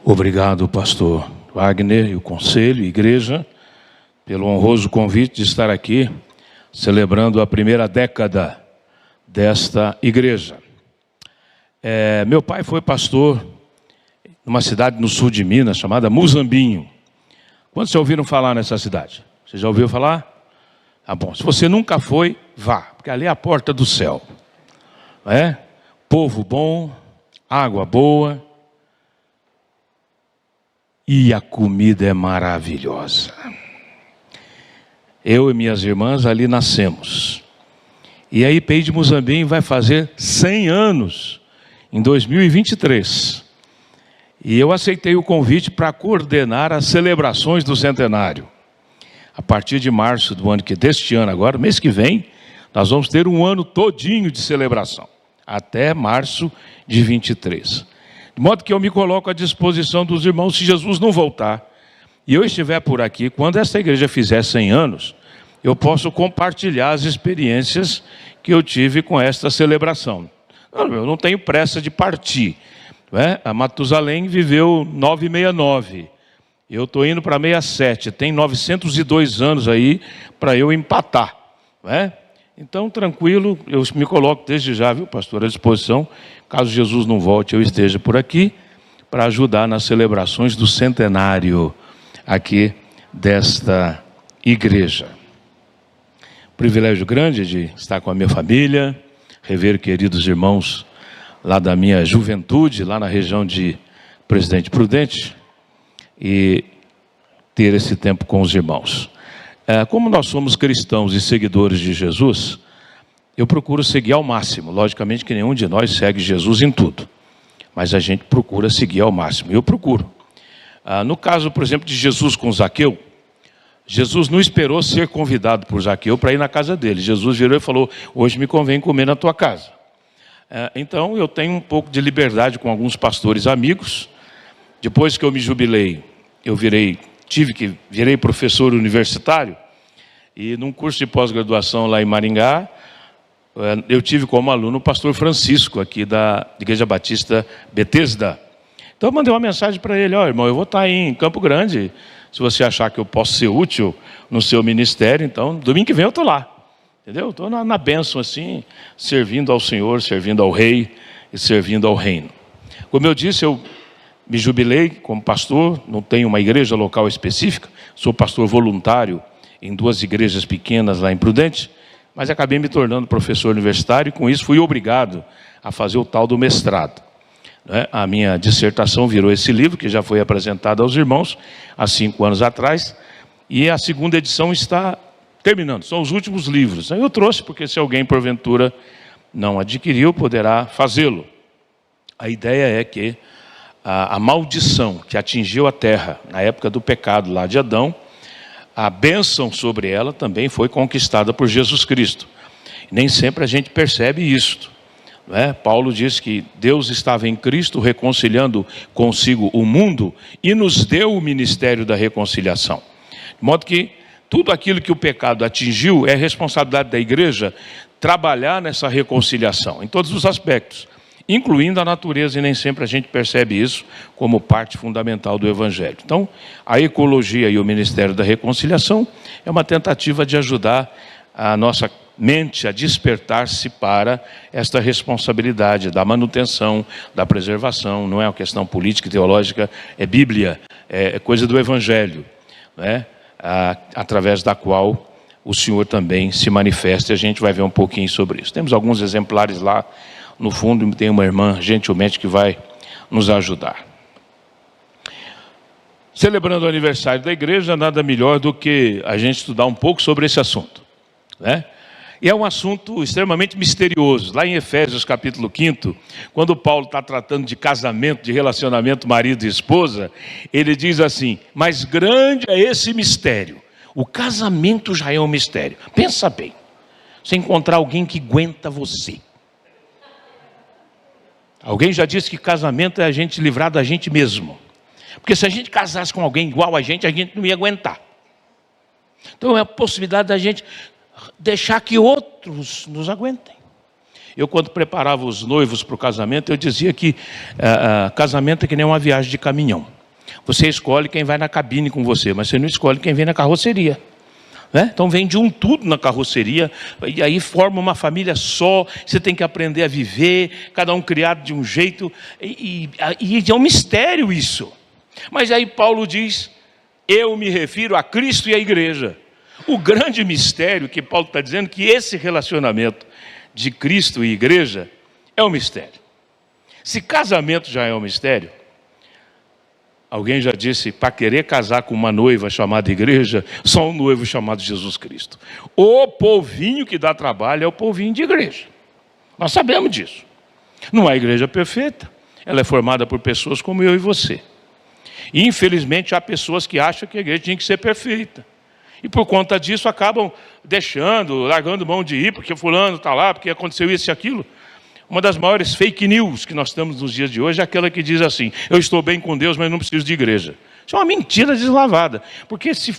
Obrigado, pastor Wagner e o conselho e igreja, pelo honroso convite de estar aqui, celebrando a primeira década desta igreja. Meu pai foi pastor numa cidade no sul de Minas, chamada Muzambinho. Quantos já ouviram falar nessa cidade? Você já ouviu falar? Ah, bom, se você nunca foi, vá, porque ali é a porta do céu. Povo bom, água boa, e a comida é maravilhosa. Eu e minhas irmãs ali nascemos. E a IPI de Muzambinho vai fazer 100 anos em 2023. E eu aceitei o convite para coordenar as celebrações do centenário. A partir de março deste ano agora, mês que vem, nós vamos ter um ano todinho de celebração, até março de 23. De modo que eu me coloco à disposição dos irmãos, se Jesus não voltar, e eu estiver por aqui, quando esta igreja fizer 100 anos, eu posso compartilhar as experiências que eu tive com esta celebração. Eu não tenho pressa de partir. A Matusalém viveu 969, eu estou indo para 67, tem 902 anos aí para eu empatar. Então, tranquilo, eu me coloco desde já, viu, pastor, à disposição, caso Jesus não volte, eu esteja por aqui, para ajudar nas celebrações do centenário aqui desta igreja. Privilégio grande de estar com a minha família, rever queridos irmãos lá da minha juventude, lá na região de Presidente Prudente, e ter esse tempo com os irmãos. Como nós somos cristãos e seguidores de Jesus, eu procuro seguir ao máximo. Logicamente que nenhum de nós segue Jesus em tudo, mas a gente procura seguir ao máximo. Eu procuro. No caso, por exemplo, de Jesus com Zaqueu, Jesus não esperou ser convidado por Zaqueu para ir na casa dele. Jesus virou e falou: hoje me convém comer na tua casa. Então eu tenho um pouco de liberdade com alguns pastores amigos. Depois que eu me jubilei, eu virei professor universitário, e num curso de pós-graduação lá em Maringá, eu tive como aluno o pastor Francisco, aqui da Igreja Batista Betesda. Então eu mandei uma mensagem para ele: irmão, eu vou estar aí em Campo Grande, se você achar que eu posso ser útil no seu ministério, então domingo que vem eu estou lá. Entendeu? Estou na bênção assim, servindo ao Senhor, servindo ao Rei e servindo ao Reino. Como eu disse, eu me jubilei como pastor, não tenho uma igreja local específica, sou pastor voluntário em 2 igrejas pequenas lá em Prudente, mas acabei me tornando professor universitário e com isso fui obrigado a fazer o tal do mestrado. A minha dissertação virou esse livro, que já foi apresentado aos irmãos há 5 anos atrás, e a 2ª edição está terminando, são os últimos livros. Eu trouxe porque se alguém porventura não adquiriu, poderá fazê-lo. A ideia é que a maldição que atingiu a terra na época do pecado lá de Adão, a bênção sobre ela também foi conquistada por Jesus Cristo. Nem sempre a gente percebe isto. Paulo diz que Deus estava em Cristo reconciliando consigo o mundo e nos deu o ministério da reconciliação. De modo que tudo aquilo que o pecado atingiu é responsabilidade da igreja trabalhar nessa reconciliação, em todos os aspectos, incluindo a natureza, e nem sempre a gente percebe isso como parte fundamental do Evangelho. Então, a ecologia e o Ministério da Reconciliação é uma tentativa de ajudar a nossa mente a despertar-se para esta responsabilidade da manutenção, da preservação. Não é uma questão política e teológica, é Bíblia, é coisa do Evangelho, através da qual o Senhor também se manifesta, e a gente vai ver um pouquinho sobre isso. Temos alguns exemplares lá no fundo, tem uma irmã gentilmente que vai nos ajudar. Celebrando o aniversário da igreja, nada melhor do que a gente estudar um pouco sobre esse assunto. E é um assunto extremamente misterioso. Lá em Efésios capítulo 5, quando Paulo está tratando de casamento, de relacionamento marido e esposa, ele diz assim: mas grande é esse mistério. O casamento já é um mistério. Pensa bem, você encontrar alguém que aguenta você. Alguém já disse que casamento é a gente livrar da gente mesmo. Porque se a gente casasse com alguém igual a gente não ia aguentar. Então é a possibilidade da gente deixar que outros nos aguentem. Eu, quando preparava os noivos para o casamento, eu dizia que casamento é que nem uma viagem de caminhão. Você escolhe quem vai na cabine com você, mas você não escolhe quem vem na carroceria. Né? Então vem de um tudo na carroceria, e aí forma uma família só, você tem que aprender a viver, cada um criado de um jeito, e é um mistério isso. Mas aí Paulo diz, eu me refiro a Cristo e a igreja. O grande mistério que Paulo está dizendo, que esse relacionamento de Cristo e igreja é um mistério. Se casamento já é um mistério, alguém já disse, para querer casar com uma noiva chamada igreja, só um noivo chamado Jesus Cristo. O povinho que dá trabalho é o povinho de igreja. Nós sabemos disso. Não há igreja perfeita. Ela é formada por pessoas como eu e você. E infelizmente há pessoas que acham que a igreja tinha que ser perfeita. E por conta disso acabam deixando, largando mão de ir, porque fulano está lá, porque aconteceu isso e aquilo. Uma das maiores fake news que nós temos nos dias de hoje é aquela que diz assim, eu estou bem com Deus, mas não preciso de igreja. Isso é uma mentira deslavada, porque se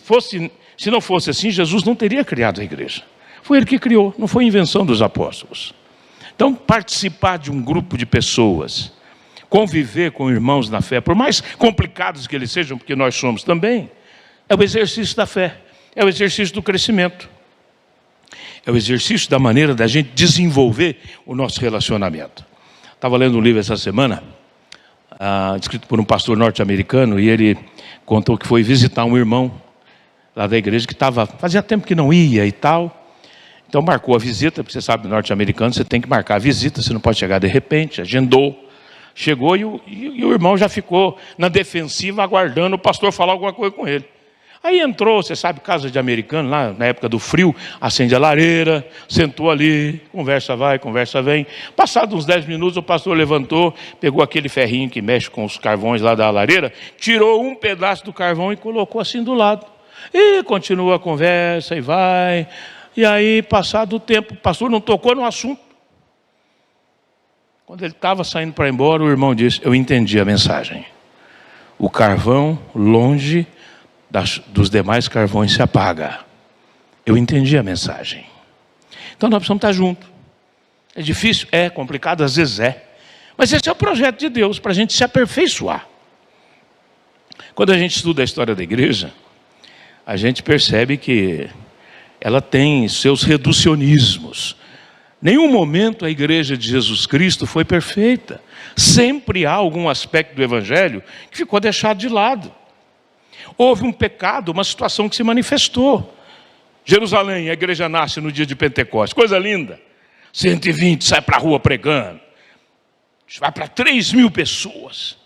não fosse assim, Jesus não teria criado a igreja. Foi Ele que criou, não foi invenção dos apóstolos. Então, participar de um grupo de pessoas, conviver com irmãos na fé, por mais complicados que eles sejam, porque nós somos também, é o exercício da fé, é o exercício do crescimento. É o exercício da maneira da gente desenvolver o nosso relacionamento. Estava lendo um livro essa semana, escrito por um pastor norte-americano, e ele contou que foi visitar um irmão lá da igreja que fazia tempo que não ia e tal. Então marcou a visita, porque você sabe, norte-americano, você tem que marcar a visita, você não pode chegar de repente, agendou. Chegou e o irmão já ficou na defensiva, aguardando o pastor falar alguma coisa com ele. Aí entrou, você sabe, casa de americano, lá na época do frio, acende a lareira, sentou ali, conversa vai, conversa vem. Passados uns 10 minutos, o pastor levantou, pegou aquele ferrinho que mexe com os carvões lá da lareira, tirou um pedaço do carvão e colocou assim do lado. E continua a conversa e vai. E aí, passado o tempo, o pastor não tocou no assunto. Quando ele estava saindo para ir embora, o irmão disse, eu entendi a mensagem. O carvão longe dos demais carvões se apaga. Eu entendi a mensagem. Então nós precisamos estar juntos. É difícil? É. Complicado? Às vezes é. Mas esse é o projeto de Deus, para a gente se aperfeiçoar. Quando a gente estuda a história da igreja, a gente percebe que ela tem seus reducionismos. Nenhum momento a igreja de Jesus Cristo foi perfeita. Sempre há algum aspecto do evangelho que ficou deixado de lado. Houve um pecado, uma situação que se manifestou. Jerusalém, a igreja nasce no dia de Pentecostes, coisa linda. 120 sai para a rua pregando. Vai para 3.000 pessoas.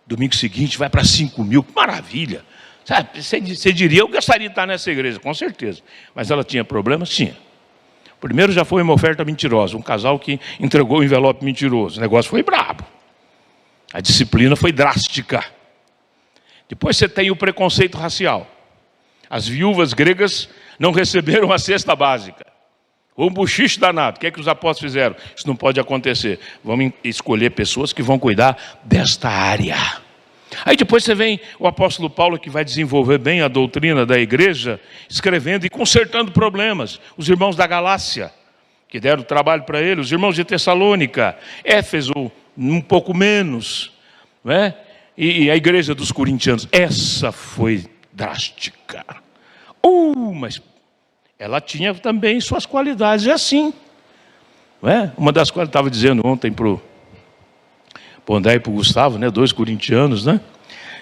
Domingo seguinte vai para 5.000, que maravilha. Sabe, você diria, eu gostaria de estar nessa igreja, com certeza. Mas ela tinha problemas? Tinha. Primeiro já foi uma oferta mentirosa, um casal que entregou um envelope mentiroso. O negócio foi brabo. A disciplina foi drástica. Depois você tem o preconceito racial. As viúvas gregas não receberam a cesta básica. Um buchiche danado. O que é que os apóstolos fizeram? Isso não pode acontecer. Vamos escolher pessoas que vão cuidar desta área. Aí depois você vem o apóstolo Paulo, que vai desenvolver bem a doutrina da igreja, escrevendo e consertando problemas. Os irmãos da Galácia, que deram trabalho para ele. Os irmãos de Tessalônica. Éfeso, um pouco menos. Não é? E a igreja dos corintianos, essa foi drástica. Mas ela tinha também suas qualidades, é assim. Não é? Uma das quais eu estava dizendo ontem para o André e para o Gustavo, né, 2 corintianos, né,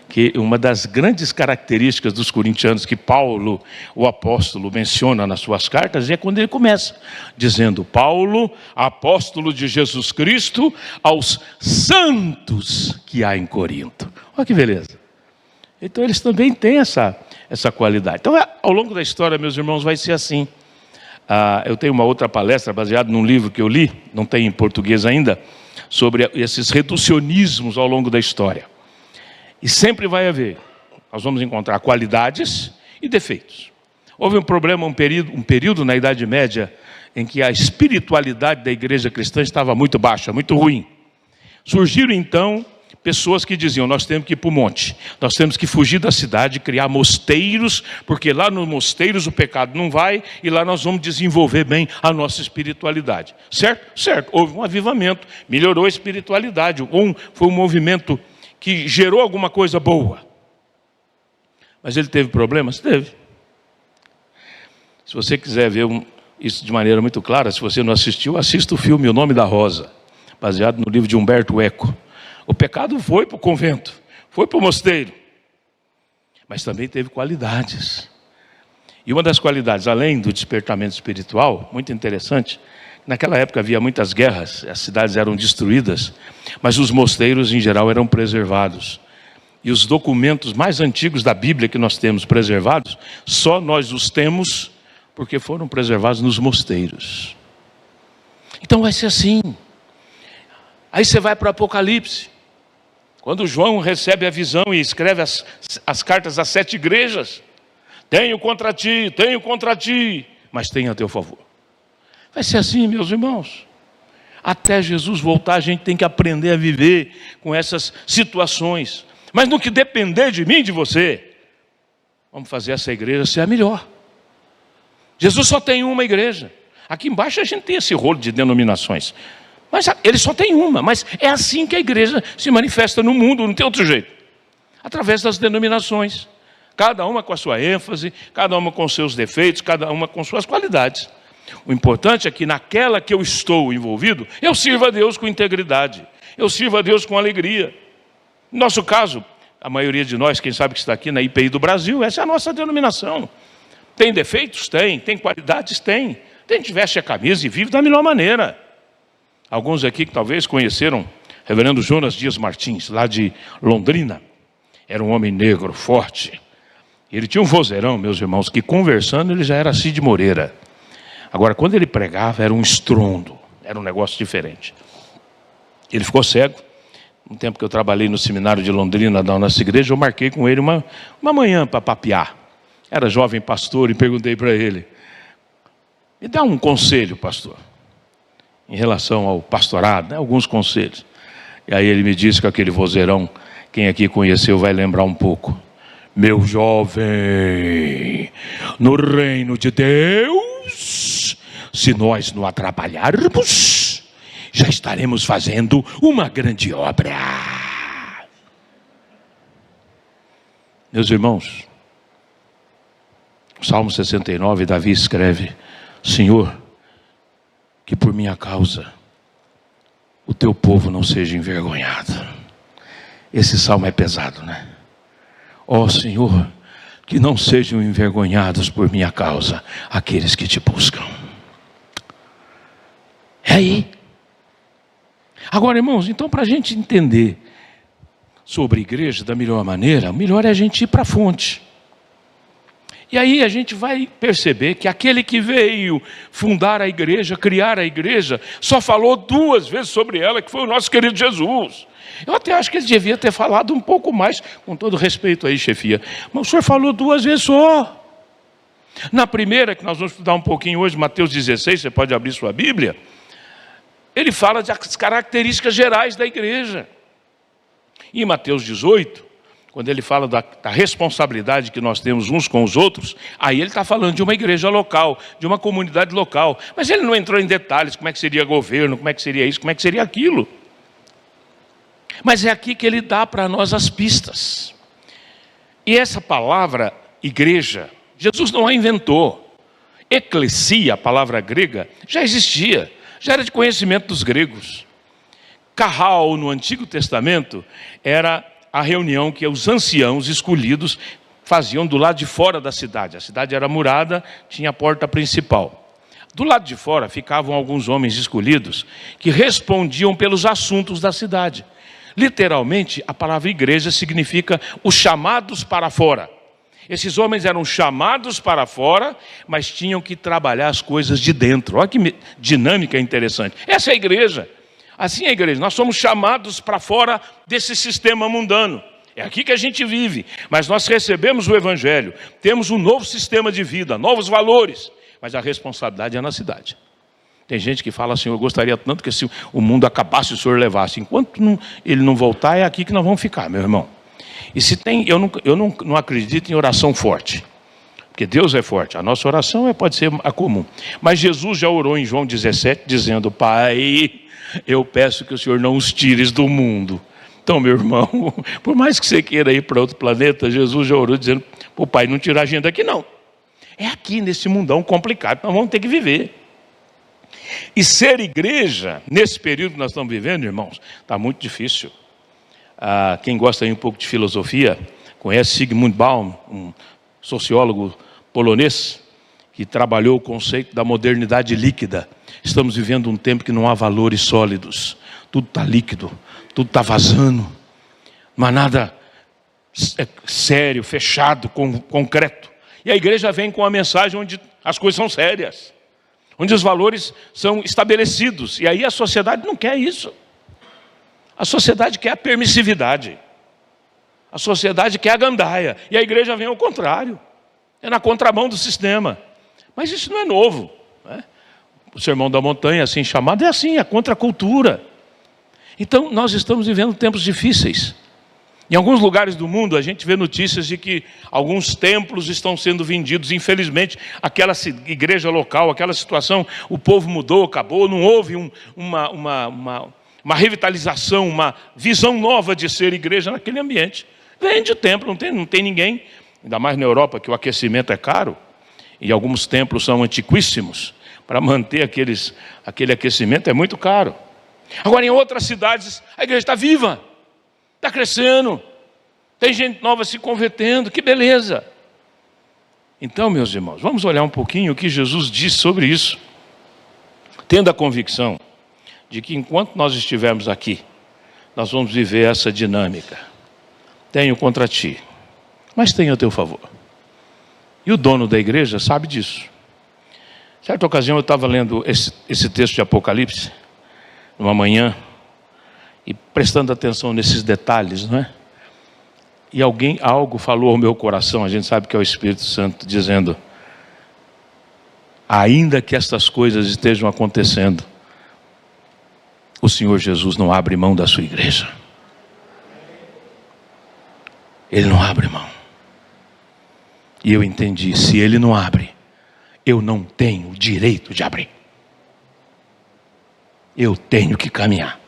que uma das grandes características dos corintianos que Paulo, o apóstolo, menciona nas suas cartas, é quando ele começa, dizendo, Paulo, apóstolo de Jesus Cristo, aos santos que há em Corinto. Olha que beleza. Então eles também têm essa qualidade. Então ao longo da história, meus irmãos, vai ser assim. Eu tenho uma outra palestra baseada num livro que eu li, não tem em português ainda, sobre esses reducionismos ao longo da história. E sempre vai haver, nós vamos encontrar qualidades e defeitos. Houve um problema, um período na Idade Média, em que a espiritualidade da igreja cristã estava muito baixa, muito ruim. Surgiram então pessoas que diziam: nós temos que ir para o monte, nós temos que fugir da cidade, criar mosteiros, porque lá nos mosteiros o pecado não vai, e lá nós vamos desenvolver bem a nossa espiritualidade. Certo? Certo. Houve um avivamento, melhorou a espiritualidade, foi um movimento que gerou alguma coisa boa. Mas ele teve problemas? Teve. Se você quiser ver isso de maneira muito clara, se você não assistiu, assista o filme O Nome da Rosa, baseado no livro de Humberto Eco. O pecado foi para o convento, foi para o mosteiro, mas também teve qualidades. E uma das qualidades, além do despertamento espiritual, muito interessante, naquela época havia muitas guerras, as cidades eram destruídas, mas os mosteiros em geral eram preservados. E os documentos mais antigos da Bíblia que nós temos preservados, só nós os temos porque foram preservados nos mosteiros. Então vai ser assim. Aí você vai para o Apocalipse. Quando João recebe a visão e escreve as cartas às 7 igrejas: tenho contra ti, mas tenho a teu favor. Vai ser assim, meus irmãos. Até Jesus voltar, a gente tem que aprender a viver com essas situações. Mas no que depender de mim e de você, vamos fazer essa igreja ser a melhor. Jesus só tem uma igreja. Aqui embaixo a gente tem esse rolo de denominações. Mas ele só tem uma, mas é assim que a igreja se manifesta no mundo, não tem outro jeito. Através das denominações. Cada uma com a sua ênfase, cada uma com seus defeitos, cada uma com suas qualidades. O importante é que naquela que eu estou envolvido, eu sirva a Deus com integridade. Eu sirva a Deus com alegria. No nosso caso, a maioria de nós, quem sabe que está aqui na IPI do Brasil, essa é a nossa denominação. Tem defeitos? Tem. Tem qualidades? Tem. A gente veste a camisa e vive da melhor maneira. Alguns aqui que talvez conheceram o reverendo Jonas Dias Martins, lá de Londrina. Era um homem negro, forte. Ele tinha um vozeirão, meus irmãos, que conversando ele já era Cid Moreira. Agora, quando ele pregava, era um estrondo. Era um negócio diferente. Ele ficou cego. No tempo que eu trabalhei no seminário de Londrina, da nossa igreja, eu marquei com ele uma manhã para papear. Era jovem pastor e perguntei para ele: me dá um conselho, pastor, em relação ao pastorado, né? Alguns conselhos. E aí ele me disse com aquele vozeirão, quem aqui conheceu vai lembrar um pouco: meu jovem, no reino de Deus, se nós não atrapalharmos, já estaremos fazendo uma grande obra. Meus irmãos, Salmo 69, Davi escreve: Senhor, que por minha causa o teu povo não seja envergonhado. Esse salmo é pesado, né? Ó Senhor, que não sejam envergonhados por minha causa aqueles que te buscam. É aí. Agora, irmãos, então para a gente entender sobre a igreja da melhor maneira, o melhor é a gente ir para a fonte. E aí a gente vai perceber que aquele que veio fundar a igreja, criar a igreja, só falou 2 vezes sobre ela, que foi o nosso querido Jesus. Eu até acho que ele devia ter falado um pouco mais, com todo respeito aí, chefia. Mas o senhor falou 2 vezes só. Na primeira, que nós vamos estudar um pouquinho hoje, Mateus 16, você pode abrir sua Bíblia. Ele fala das características gerais da igreja. E em Mateus 18, quando ele fala da responsabilidade que nós temos uns com os outros, aí ele está falando de uma igreja local, de uma comunidade local. Mas ele não entrou em detalhes, como é que seria governo, como é que seria isso, como é que seria aquilo. Mas é aqui que ele dá para nós as pistas. E essa palavra, igreja, Jesus não a inventou. Eclesia, a palavra grega, já existia, já era de conhecimento dos gregos. Carral, no Antigo Testamento, era a reunião que os anciãos escolhidos faziam do lado de fora da cidade. A cidade era murada, tinha a porta principal. Do lado de fora ficavam alguns homens escolhidos que respondiam pelos assuntos da cidade. Literalmente, a palavra igreja significa os chamados para fora. Esses homens eram chamados para fora, mas tinham que trabalhar as coisas de dentro. Olha que dinâmica interessante. Essa é a igreja. Assim é a igreja. Nós somos chamados para fora desse sistema mundano. É aqui que a gente vive. Mas nós recebemos o evangelho. Temos um novo sistema de vida, novos valores. Mas a responsabilidade é na cidade. Tem gente que fala assim, eu gostaria tanto que se o mundo acabasse, o Senhor levasse. Enquanto ele não voltar, é aqui que nós vamos ficar, meu irmão. E se tem, eu não acredito em oração forte. Porque Deus é forte. A nossa oração pode ser a comum. Mas Jesus já orou em João 17, dizendo, Pai, eu peço que o Senhor não os tires do mundo. Então, meu irmão, por mais que você queira ir para outro planeta, Jesus já orou dizendo, o Pai, não tira a gente daqui não. É aqui nesse mundão complicado, nós vamos ter que viver. E ser igreja, nesse período que nós estamos vivendo, irmãos, está muito difícil. Quem gosta aí um pouco de filosofia, conhece Zygmunt Bauman, um sociólogo polonês, que trabalhou o conceito da modernidade líquida. Estamos vivendo um tempo que não há valores sólidos. Tudo está líquido, tudo está vazando. Não há nada sério, fechado, concreto. E a igreja vem com uma mensagem onde as coisas são sérias, onde os valores são estabelecidos. E aí a sociedade não quer isso. A sociedade quer a permissividade. A sociedade quer a gandaia. E a igreja vem ao contrário. É na contramão do sistema. Mas isso não é novo, né? O Sermão da Montanha, assim chamado, é assim, a contracultura. Então, nós estamos vivendo tempos difíceis. Em alguns lugares do mundo, a gente vê notícias de que alguns templos estão sendo vendidos. Infelizmente, aquela igreja local, aquela situação, o povo mudou, acabou, não houve uma revitalização, uma visão nova de ser igreja naquele ambiente. Vende o templo, não tem ninguém, ainda mais na Europa, que o aquecimento é caro, e alguns templos são antiquíssimos, para manter aquele aquecimento é muito caro. Agora, em outras cidades, a igreja está viva, está crescendo, tem gente nova se convertendo, que beleza. Então, meus irmãos, vamos olhar um pouquinho o que Jesus diz sobre isso, tendo a convicção de que enquanto nós estivermos aqui, nós vamos viver essa dinâmica. Tenho contra ti, mas tenho a teu favor. E o dono da igreja sabe disso. Certa ocasião eu estava lendo esse texto de Apocalipse, numa manhã, e prestando atenção nesses detalhes, não é? E algo falou ao meu coração, a gente sabe que é o Espírito Santo dizendo, ainda que estas coisas estejam acontecendo, o Senhor Jesus não abre mão da sua igreja. Ele não abre mão. E eu entendi, se Ele não abre, eu não tenho o direito de abrir. Eu tenho que caminhar.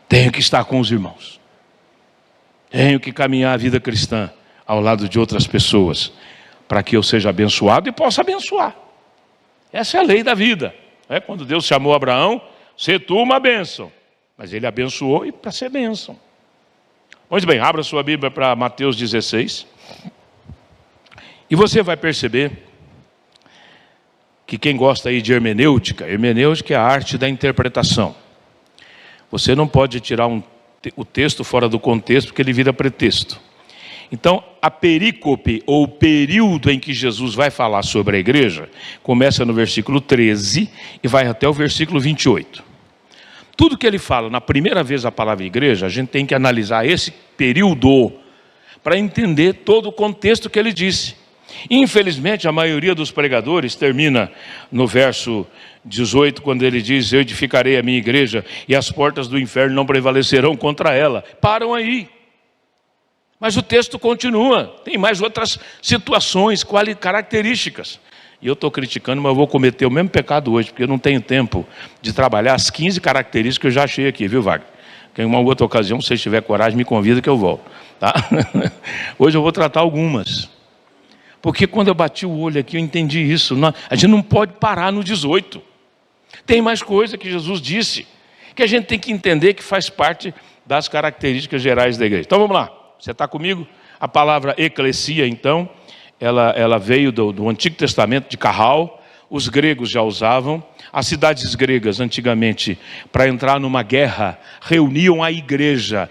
Tenho que estar com os irmãos. Tenho que caminhar a vida cristã ao lado de outras pessoas, para que eu seja abençoado e possa abençoar. Essa é a lei da vida. Quando Deus chamou Abraão, ser tu uma bênção. Mas ele abençoou e para ser bênção. Pois bem, abra sua Bíblia para Mateus 16. E você vai perceber que quem gosta aí de hermenêutica é a arte da interpretação. Você não pode tirar o texto fora do contexto, porque ele vira pretexto. Então, a perícope, ou o período em que Jesus vai falar sobre a igreja, começa no versículo 13 e vai até o versículo 28. Tudo que ele fala, na primeira vez a palavra igreja, a gente tem que analisar esse período para entender todo o contexto que ele disse. Infelizmente, a maioria dos pregadores termina no verso 18, quando ele diz, eu edificarei a minha igreja e as portas do inferno não prevalecerão contra ela. Param aí. Mas o texto continua, tem mais outras situações, características. E eu estou criticando, mas eu vou cometer o mesmo pecado hoje, porque eu não tenho tempo de trabalhar as 15 características que eu já achei aqui, viu, Wagner? Que em uma outra ocasião, se você tiver coragem, me convida que eu volto. Tá? Hoje eu vou tratar algumas. Porque quando eu bati o olho aqui, eu entendi isso. A gente não pode parar no 18. Tem mais coisa que Jesus disse, que a gente tem que entender que faz parte das características gerais da igreja. Então vamos lá, você está comigo? A palavra eclesia, então, ela veio do Antigo Testamento, de Carral. Os gregos já usavam. As cidades gregas, antigamente, para entrar numa guerra, reuniam a igreja,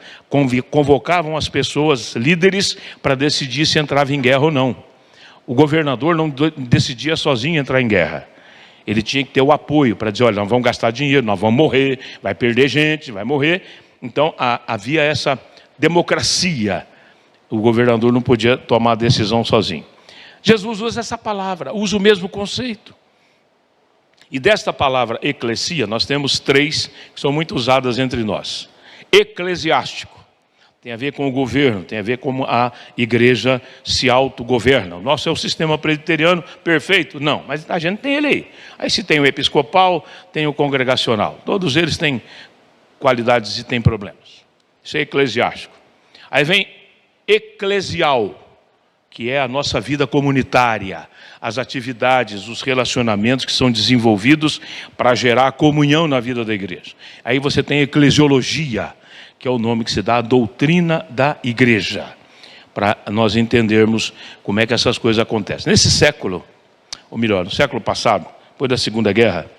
convocavam as pessoas, líderes, para decidir se entrava em guerra ou não. O governador não decidia sozinho entrar em guerra. Ele tinha que ter o apoio para dizer, olha, nós vamos gastar dinheiro, nós vamos morrer, vai perder gente, vai morrer. Então, havia essa democracia. O governador não podia tomar a decisão sozinho. Jesus usa essa palavra, usa o mesmo conceito. E desta palavra eclesia, nós temos três que são muito usadas entre nós. Eclesiástico, tem a ver com o governo, tem a ver com a igreja se autogoverna. O nosso é o sistema presbiteriano perfeito? Não, mas a gente tem ele aí. Aí se tem o episcopal, tem o congregacional. Todos eles têm qualidades e têm problemas. Isso é eclesiástico. Aí vem eclesial, que é a nossa vida comunitária, as atividades, os relacionamentos que são desenvolvidos para gerar comunhão na vida da igreja. Aí você tem eclesiologia, que é o nome que se dá à doutrina da igreja, para nós entendermos como é que essas coisas acontecem. Nesse século, ou melhor, no século passado, depois da Segunda Guerra,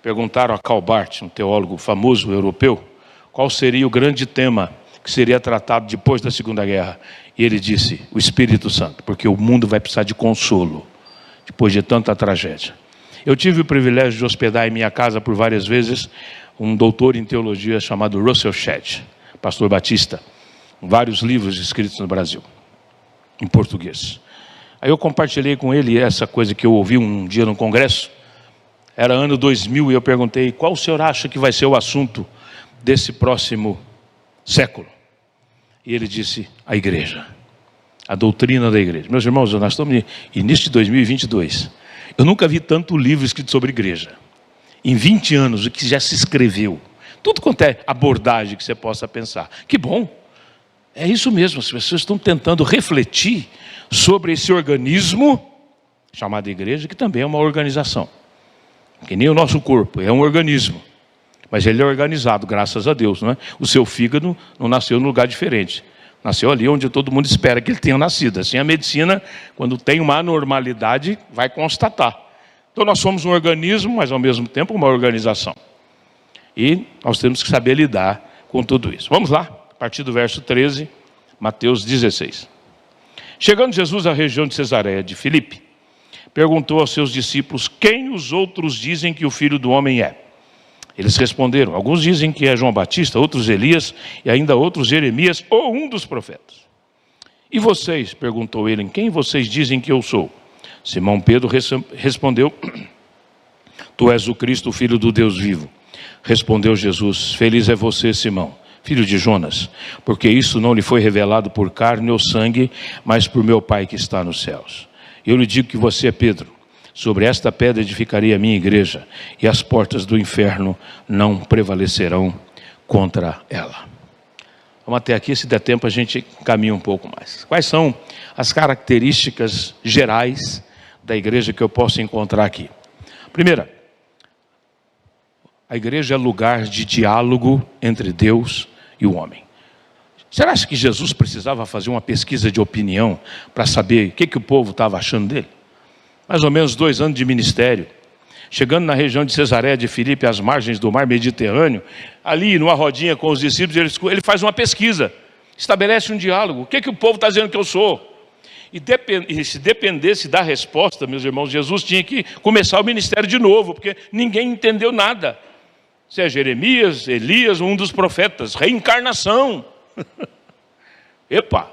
perguntaram a Karl Barth, um teólogo famoso europeu, qual seria o grande tema que seria tratado depois da Segunda Guerra. E ele disse, o Espírito Santo, porque o mundo vai precisar de consolo, depois de tanta tragédia. Eu tive o privilégio de hospedar em minha casa por várias vezes um doutor em teologia chamado Russell Shedd, pastor batista, vários livros escritos no Brasil, em português. Aí eu compartilhei com ele essa coisa que eu ouvi um dia no congresso, era ano 2000, e eu perguntei, qual o senhor acha que vai ser o assunto desse próximo século? E ele disse, a igreja, a doutrina da igreja. Meus irmãos, nós estamos no início de 2022. Eu nunca vi tanto livro escrito sobre igreja. Em 20 anos, o que já se escreveu. Tudo quanto é abordagem que você possa pensar. Que bom. É isso mesmo, as pessoas estão tentando refletir sobre esse organismo chamado igreja, que também é uma organização. Que nem o nosso corpo, é um organismo. Mas ele é organizado, graças a Deus, não é? O seu fígado não nasceu num lugar diferente. Nasceu ali onde todo mundo espera que ele tenha nascido. Assim a medicina, quando tem uma anormalidade, vai constatar. Então nós somos um organismo, mas ao mesmo tempo uma organização. E nós temos que saber lidar com tudo isso. Vamos lá, a partir do verso 13, Mateus 16. Chegando Jesus à região de Cesareia de Filipe, perguntou aos seus discípulos, quem os outros dizem que o Filho do Homem é? Eles responderam, alguns dizem que é João Batista, outros Elias, e ainda outros Jeremias, ou um dos profetas. E vocês, perguntou ele, quem vocês dizem que eu sou? Simão Pedro respondeu, tu és o Cristo, o Filho do Deus vivo. Respondeu Jesus, feliz é você, Simão, filho de Jonas, porque isso não lhe foi revelado por carne ou sangue, mas por meu Pai que está nos céus. Eu lhe digo que você é Pedro. Sobre esta pedra edificarei a minha igreja, e as portas do inferno não prevalecerão contra ela. Vamos até aqui, se der tempo a gente caminha um pouco mais. Quais são as características gerais da igreja que eu posso encontrar aqui? Primeira, a igreja é lugar de diálogo entre Deus e o homem. Será que Jesus precisava fazer uma pesquisa de opinião para saber o que o povo estava achando dele? Mais ou menos 2 anos de ministério, chegando na região de Cesareia de Filipe, às margens do mar Mediterrâneo, ali numa rodinha com os discípulos, ele faz uma pesquisa, estabelece um diálogo. O que o povo está dizendo que eu sou? E se dependesse da resposta, meus irmãos, Jesus tinha que começar o ministério de novo, porque ninguém entendeu nada. Se é Jeremias, Elias, um dos profetas, reencarnação. Epa,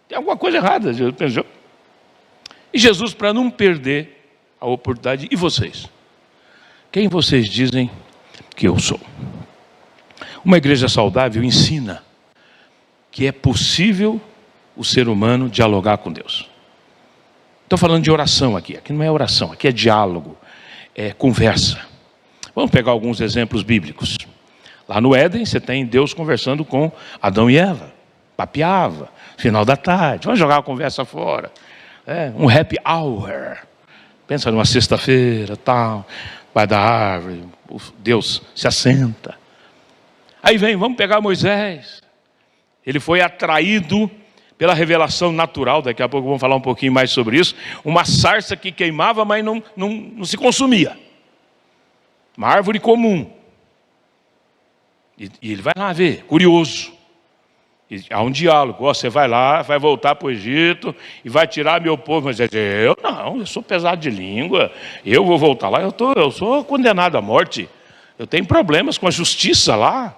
tem alguma coisa errada, Jesus pensou. E Jesus, para não perder a oportunidade, e vocês? Quem vocês dizem que eu sou? Uma igreja saudável ensina que é possível o ser humano dialogar com Deus. Estou falando de oração aqui não é oração, aqui é diálogo, é conversa. Vamos pegar alguns exemplos bíblicos. Lá no Éden, você tem Deus conversando com Adão e Eva, papeava, final da tarde, vamos jogar a conversa fora. Um happy hour. Pensa numa sexta-feira, tal, vai da árvore, Deus se assenta. Aí vamos pegar Moisés. Ele foi atraído pela revelação natural, daqui a pouco vamos falar um pouquinho mais sobre isso. Uma sarça que queimava, mas não se consumia. Uma árvore comum. E ele vai lá ver, curioso. E há um diálogo, você vai lá, vai voltar para o Egito e vai tirar meu povo. Mas eu sou pesado de língua, eu vou voltar lá, eu sou condenado à morte, eu tenho problemas com a justiça lá.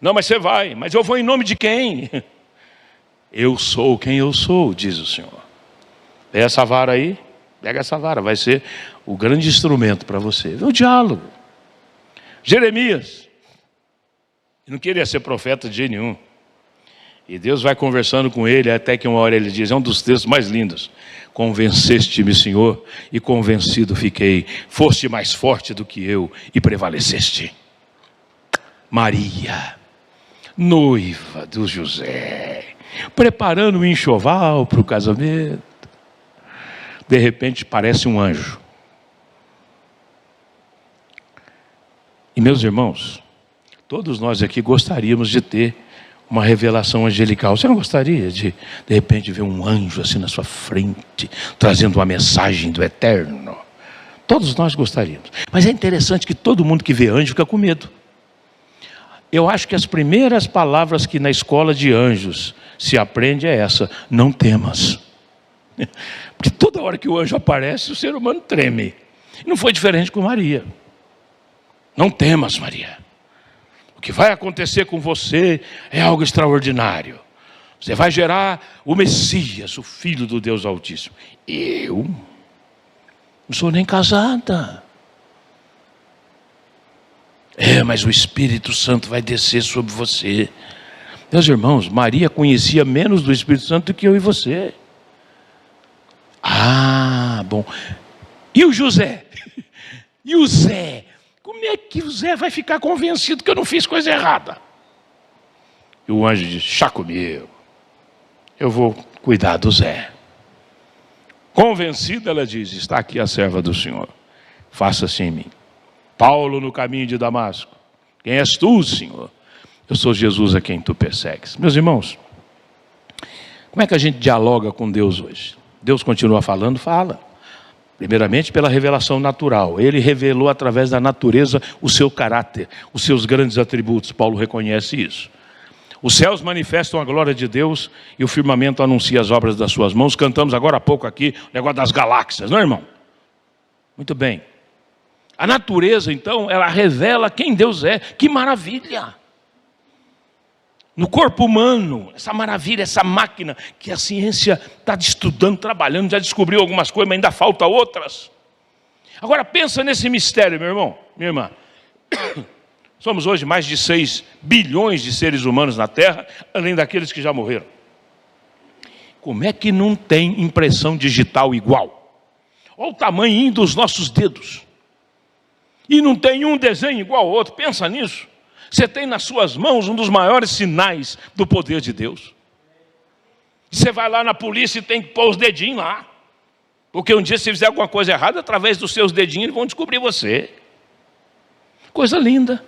Não, mas você vai, mas eu vou em nome de quem? Eu sou quem eu sou, diz o Senhor. É essa vara aí, Pega essa vara, vai ser o grande instrumento para você. O diálogo. Jeremias não queria ser profeta de jeito nenhum. E Deus vai conversando com ele, até que uma hora ele diz, é um dos textos mais lindos: convenceste-me, Senhor, e convencido fiquei. Foste mais forte do que eu e prevaleceste. Maria, noiva do José, preparando o enxoval para o casamento. De repente parece um anjo. E meus irmãos, todos nós aqui gostaríamos de ter uma revelação angelical. Você não gostaria de repente ver um anjo assim na sua frente, trazendo uma mensagem do eterno? Todos nós gostaríamos. Mas é interessante que todo mundo que vê anjo fica com medo. Eu acho que as primeiras palavras que na escola de anjos se aprende é essa: não temas. Porque toda hora que o anjo aparece, o ser humano treme. Não foi diferente com Maria. Não temas, Maria. O que vai acontecer com você é algo extraordinário. Você vai gerar o Messias, o Filho do Deus Altíssimo. Eu não sou nem casada. Mas o Espírito Santo vai descer sobre você. Meus irmãos, Maria conhecia menos do Espírito Santo do que eu e você. Bom. E o José? E o Zé? Como é que o Zé vai ficar convencido que eu não fiz coisa errada? E o anjo diz, chá comigo. Eu vou cuidar do Zé. Convencida, ela diz, está aqui a serva do Senhor. Faça-se em mim. Paulo no caminho de Damasco. Quem és tu, Senhor? Eu sou Jesus a quem tu persegues. Meus irmãos, como é que a gente dialoga com Deus hoje? Deus continua falando? Fala. Primeiramente pela revelação natural. Ele revelou através da natureza o seu caráter, os seus grandes atributos. Paulo reconhece isso. Os céus manifestam a glória de Deus e o firmamento anuncia as obras das suas mãos. Cantamos agora há pouco aqui o negócio das galáxias, não é, irmão? Muito bem. A natureza, então, ela revela quem Deus é. Que maravilha! No corpo humano, essa maravilha, essa máquina que a ciência está estudando, trabalhando, já descobriu algumas coisas, mas ainda falta outras. Agora pensa nesse mistério, meu irmão, minha irmã. Somos hoje mais de 6 bilhões de seres humanos na Terra, além daqueles que já morreram. Como é que não tem impressão digital igual? Olha o tamanho dos nossos dedos. E não tem um desenho igual ao outro. Pensa nisso. Você tem nas suas mãos um dos maiores sinais do poder de Deus. Você vai lá na polícia e tem que pôr os dedinhos lá. Porque um dia se fizer alguma coisa errada, através dos seus dedinhos eles vão descobrir você. Coisa linda.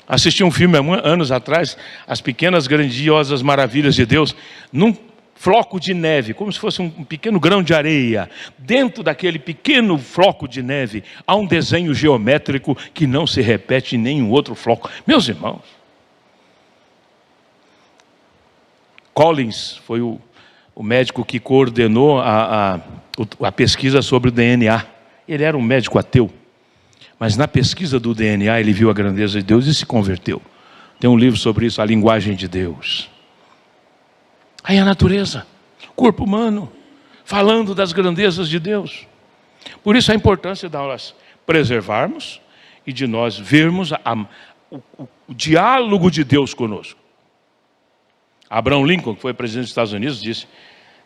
Assisti um filme há anos atrás, As Pequenas Grandiosas Maravilhas de Deus, num floco de neve, como se fosse um pequeno grão de areia. Dentro daquele pequeno floco de neve, há um desenho geométrico que não se repete em nenhum outro floco. Meus irmãos, Collins foi o médico que coordenou a pesquisa sobre o DNA. Ele era um médico ateu, mas na pesquisa do DNA ele viu a grandeza de Deus e se converteu. Tem um livro sobre isso, A Linguagem de Deus. Aí a natureza, corpo humano, falando das grandezas de Deus. Por isso a importância de nós preservarmos e de nós vermos o diálogo de Deus conosco. Abraham Lincoln, que foi presidente dos Estados Unidos, disse: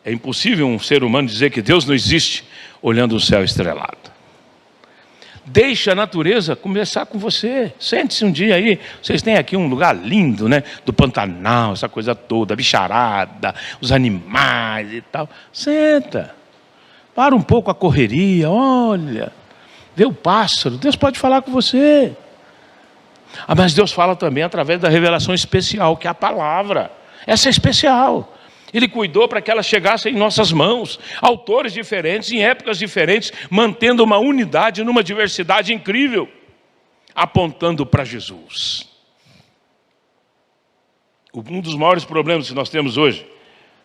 é impossível um ser humano dizer que Deus não existe olhando o céu estrelado. Deixa a natureza começar com você. Sente-se um dia aí. Vocês têm aqui um lugar lindo, né? Do Pantanal, essa coisa toda, a bicharada, os animais e tal. Senta. Para um pouco a correria, olha. Vê o pássaro. Deus pode falar com você. Mas Deus fala também através da revelação especial, que é a palavra. Essa é especial. Ele cuidou para que ela chegasse em nossas mãos. Autores diferentes, em épocas diferentes, mantendo uma unidade numa diversidade incrível, apontando para Jesus. Um dos maiores problemas que nós temos hoje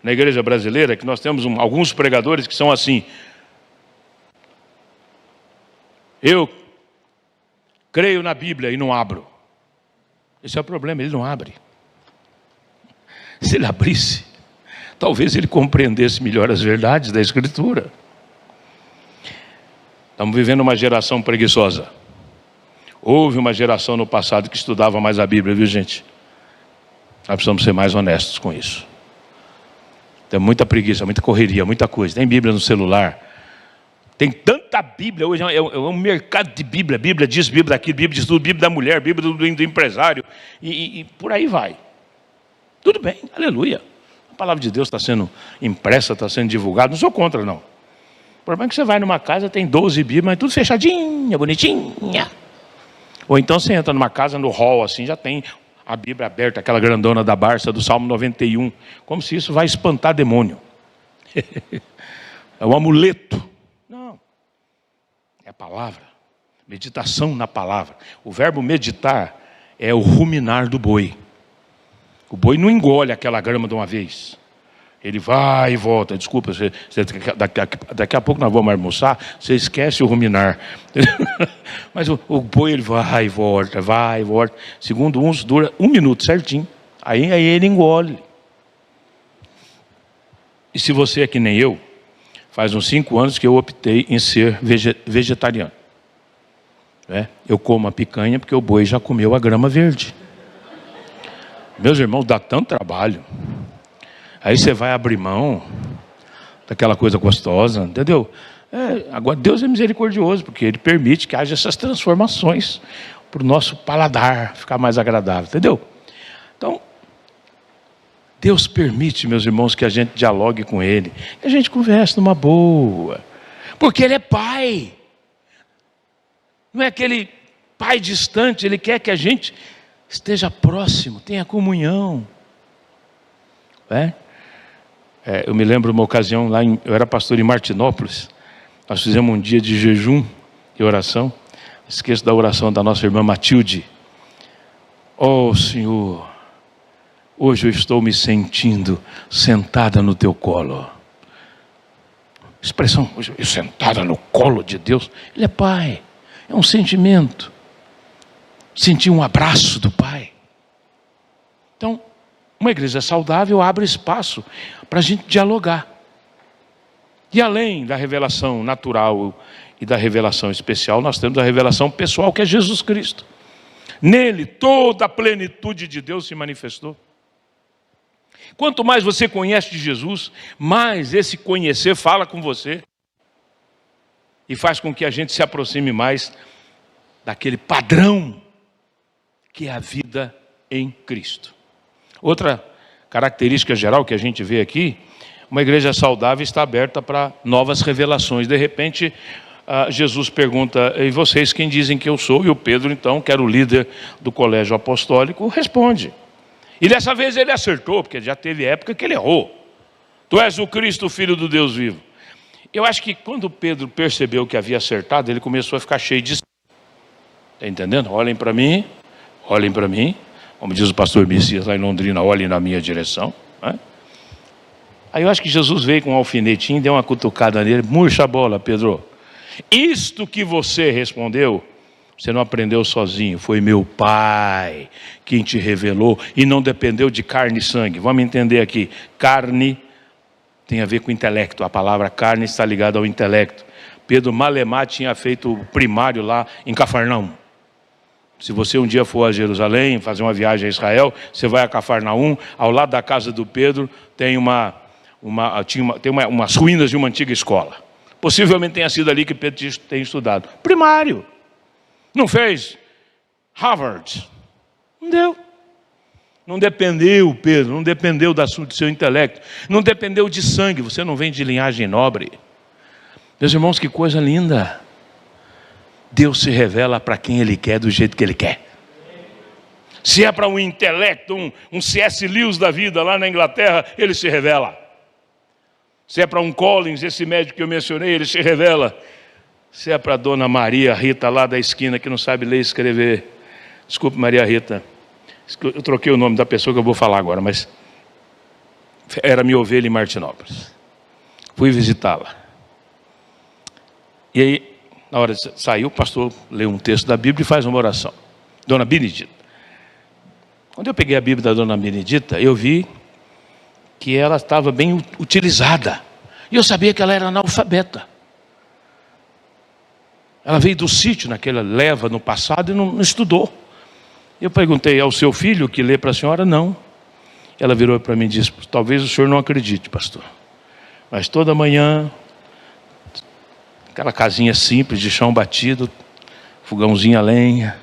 na igreja brasileira é que nós temos alguns pregadores que são assim: eu creio na Bíblia e não abro. Esse é o problema, ele não abre. Se ele abrisse, talvez ele compreendesse melhor as verdades da Escritura. Estamos vivendo uma geração preguiçosa. Houve uma geração no passado que estudava mais a Bíblia, viu, gente? Nós precisamos ser mais honestos com isso. Tem muita preguiça, muita correria, muita coisa. Tem Bíblia no celular. Tem tanta Bíblia. Hoje é um mercado de Bíblia. Bíblia disso, Bíblia daquilo, Bíblia de tudo, Bíblia da mulher, Bíblia do empresário. E por aí vai. Tudo bem, aleluia. A palavra de Deus está sendo impressa, está sendo divulgada. Não sou contra, não. O problema é que você vai numa casa, tem 12 Bíblias, mas tudo fechadinha, bonitinha. Ou então você entra numa casa, no hall, assim, já tem a Bíblia aberta, aquela grandona da Barça, do Salmo 91. Como se isso vai espantar demônio. É um amuleto. Não. É a palavra. Meditação na palavra. O verbo meditar é o ruminar do boi. O boi não engole aquela grama de uma vez. Ele vai e volta. Desculpa, daqui a pouco nós vamos almoçar, você esquece o ruminar. Mas o boi, ele vai e volta, vai e volta. Segundo uns, dura 1 minuto certinho. Aí ele engole. E se você é que nem eu, faz uns 5 anos que eu optei em ser vegetariano. Eu como a picanha porque o boi já comeu a grama verde. Meus irmãos, dá tanto trabalho. Aí você vai abrir mão daquela coisa gostosa, entendeu? Agora Deus é misericordioso, porque Ele permite que haja essas transformações para o nosso paladar ficar mais agradável, entendeu? Então, Deus permite, meus irmãos, que a gente dialogue com Ele, que a gente converse numa boa, porque Ele é Pai. Não é aquele Pai distante, Ele quer que a gente esteja próximo, tenha comunhão. Eu me lembro uma ocasião, eu era pastor em Martinópolis, nós fizemos um dia de jejum e oração. Esqueço da oração da nossa irmã Matilde. Oh Senhor, hoje eu estou me sentindo sentada no teu colo. Expressão, sentada no colo de Deus. Ele é Pai, é um sentimento. Sentir um abraço do Pai. Então, uma igreja saudável abre espaço para a gente dialogar. E além da revelação natural e da revelação especial, nós temos a revelação pessoal, que é Jesus Cristo. Nele, toda a plenitude de Deus se manifestou. Quanto mais você conhece de Jesus, mais esse conhecer fala com você. E faz com que a gente se aproxime mais daquele padrão que é a vida em Cristo. Outra característica geral que a gente vê aqui, uma igreja saudável está aberta para novas revelações. De repente, Jesus pergunta, e vocês quem dizem que eu sou? E o Pedro, então, que era o líder do colégio apostólico, responde. E dessa vez ele acertou, porque já teve época que ele errou. Tu és o Cristo, o Filho do Deus vivo. Eu acho que quando Pedro percebeu que havia acertado, ele começou a ficar cheio de... Está entendendo? Olhem para mim. Como diz o pastor Messias lá em Londrina, olhem na minha direção. Aí eu acho que Jesus veio com um alfinetinho, deu uma cutucada nele. Murcha a bola, Pedro. Isto que você respondeu, você não aprendeu sozinho. Foi meu Pai quem te revelou e não dependeu de carne e sangue. Vamos entender aqui. Carne tem a ver com intelecto. A palavra carne está ligada ao intelecto. Pedro Malemar tinha feito o primário lá em Cafarnaum. Se você um dia for a Jerusalém, fazer uma viagem a Israel, você vai a Cafarnaum, ao lado da casa do Pedro tem umas ruínas de uma antiga escola. Possivelmente tenha sido ali que Pedro tem estudado. Primário. Não fez Harvard. Não deu. Não dependeu, Pedro, não dependeu do seu intelecto. Não dependeu de sangue, você não vem de linhagem nobre. Meus irmãos, que coisa linda. Deus se revela para quem Ele quer, do jeito que Ele quer. Se é para um intelecto, um C.S. Lewis da vida lá na Inglaterra, Ele se revela. Se é para um Collins, esse médico que eu mencionei, Ele se revela. Se é para a dona Maria Rita lá da esquina, que não sabe ler e escrever. Desculpe, Maria Rita. Eu troquei o nome da pessoa que eu vou falar agora, mas era minha ovelha em Martinópolis. Fui visitá-la. E aí, na hora de sair, o pastor lê um texto da Bíblia e faz uma oração. Dona Benedita. Quando eu peguei a Bíblia da Dona Benedita, eu vi que ela estava bem utilizada. E eu sabia que ela era analfabeta. Ela veio do sítio, naquela leva no passado, e não estudou. Eu perguntei ao seu filho que lê para a senhora, não. Ela virou para mim e disse, talvez o senhor não acredite, pastor, mas toda manhã, aquela casinha simples de chão batido, fogãozinho a lenha,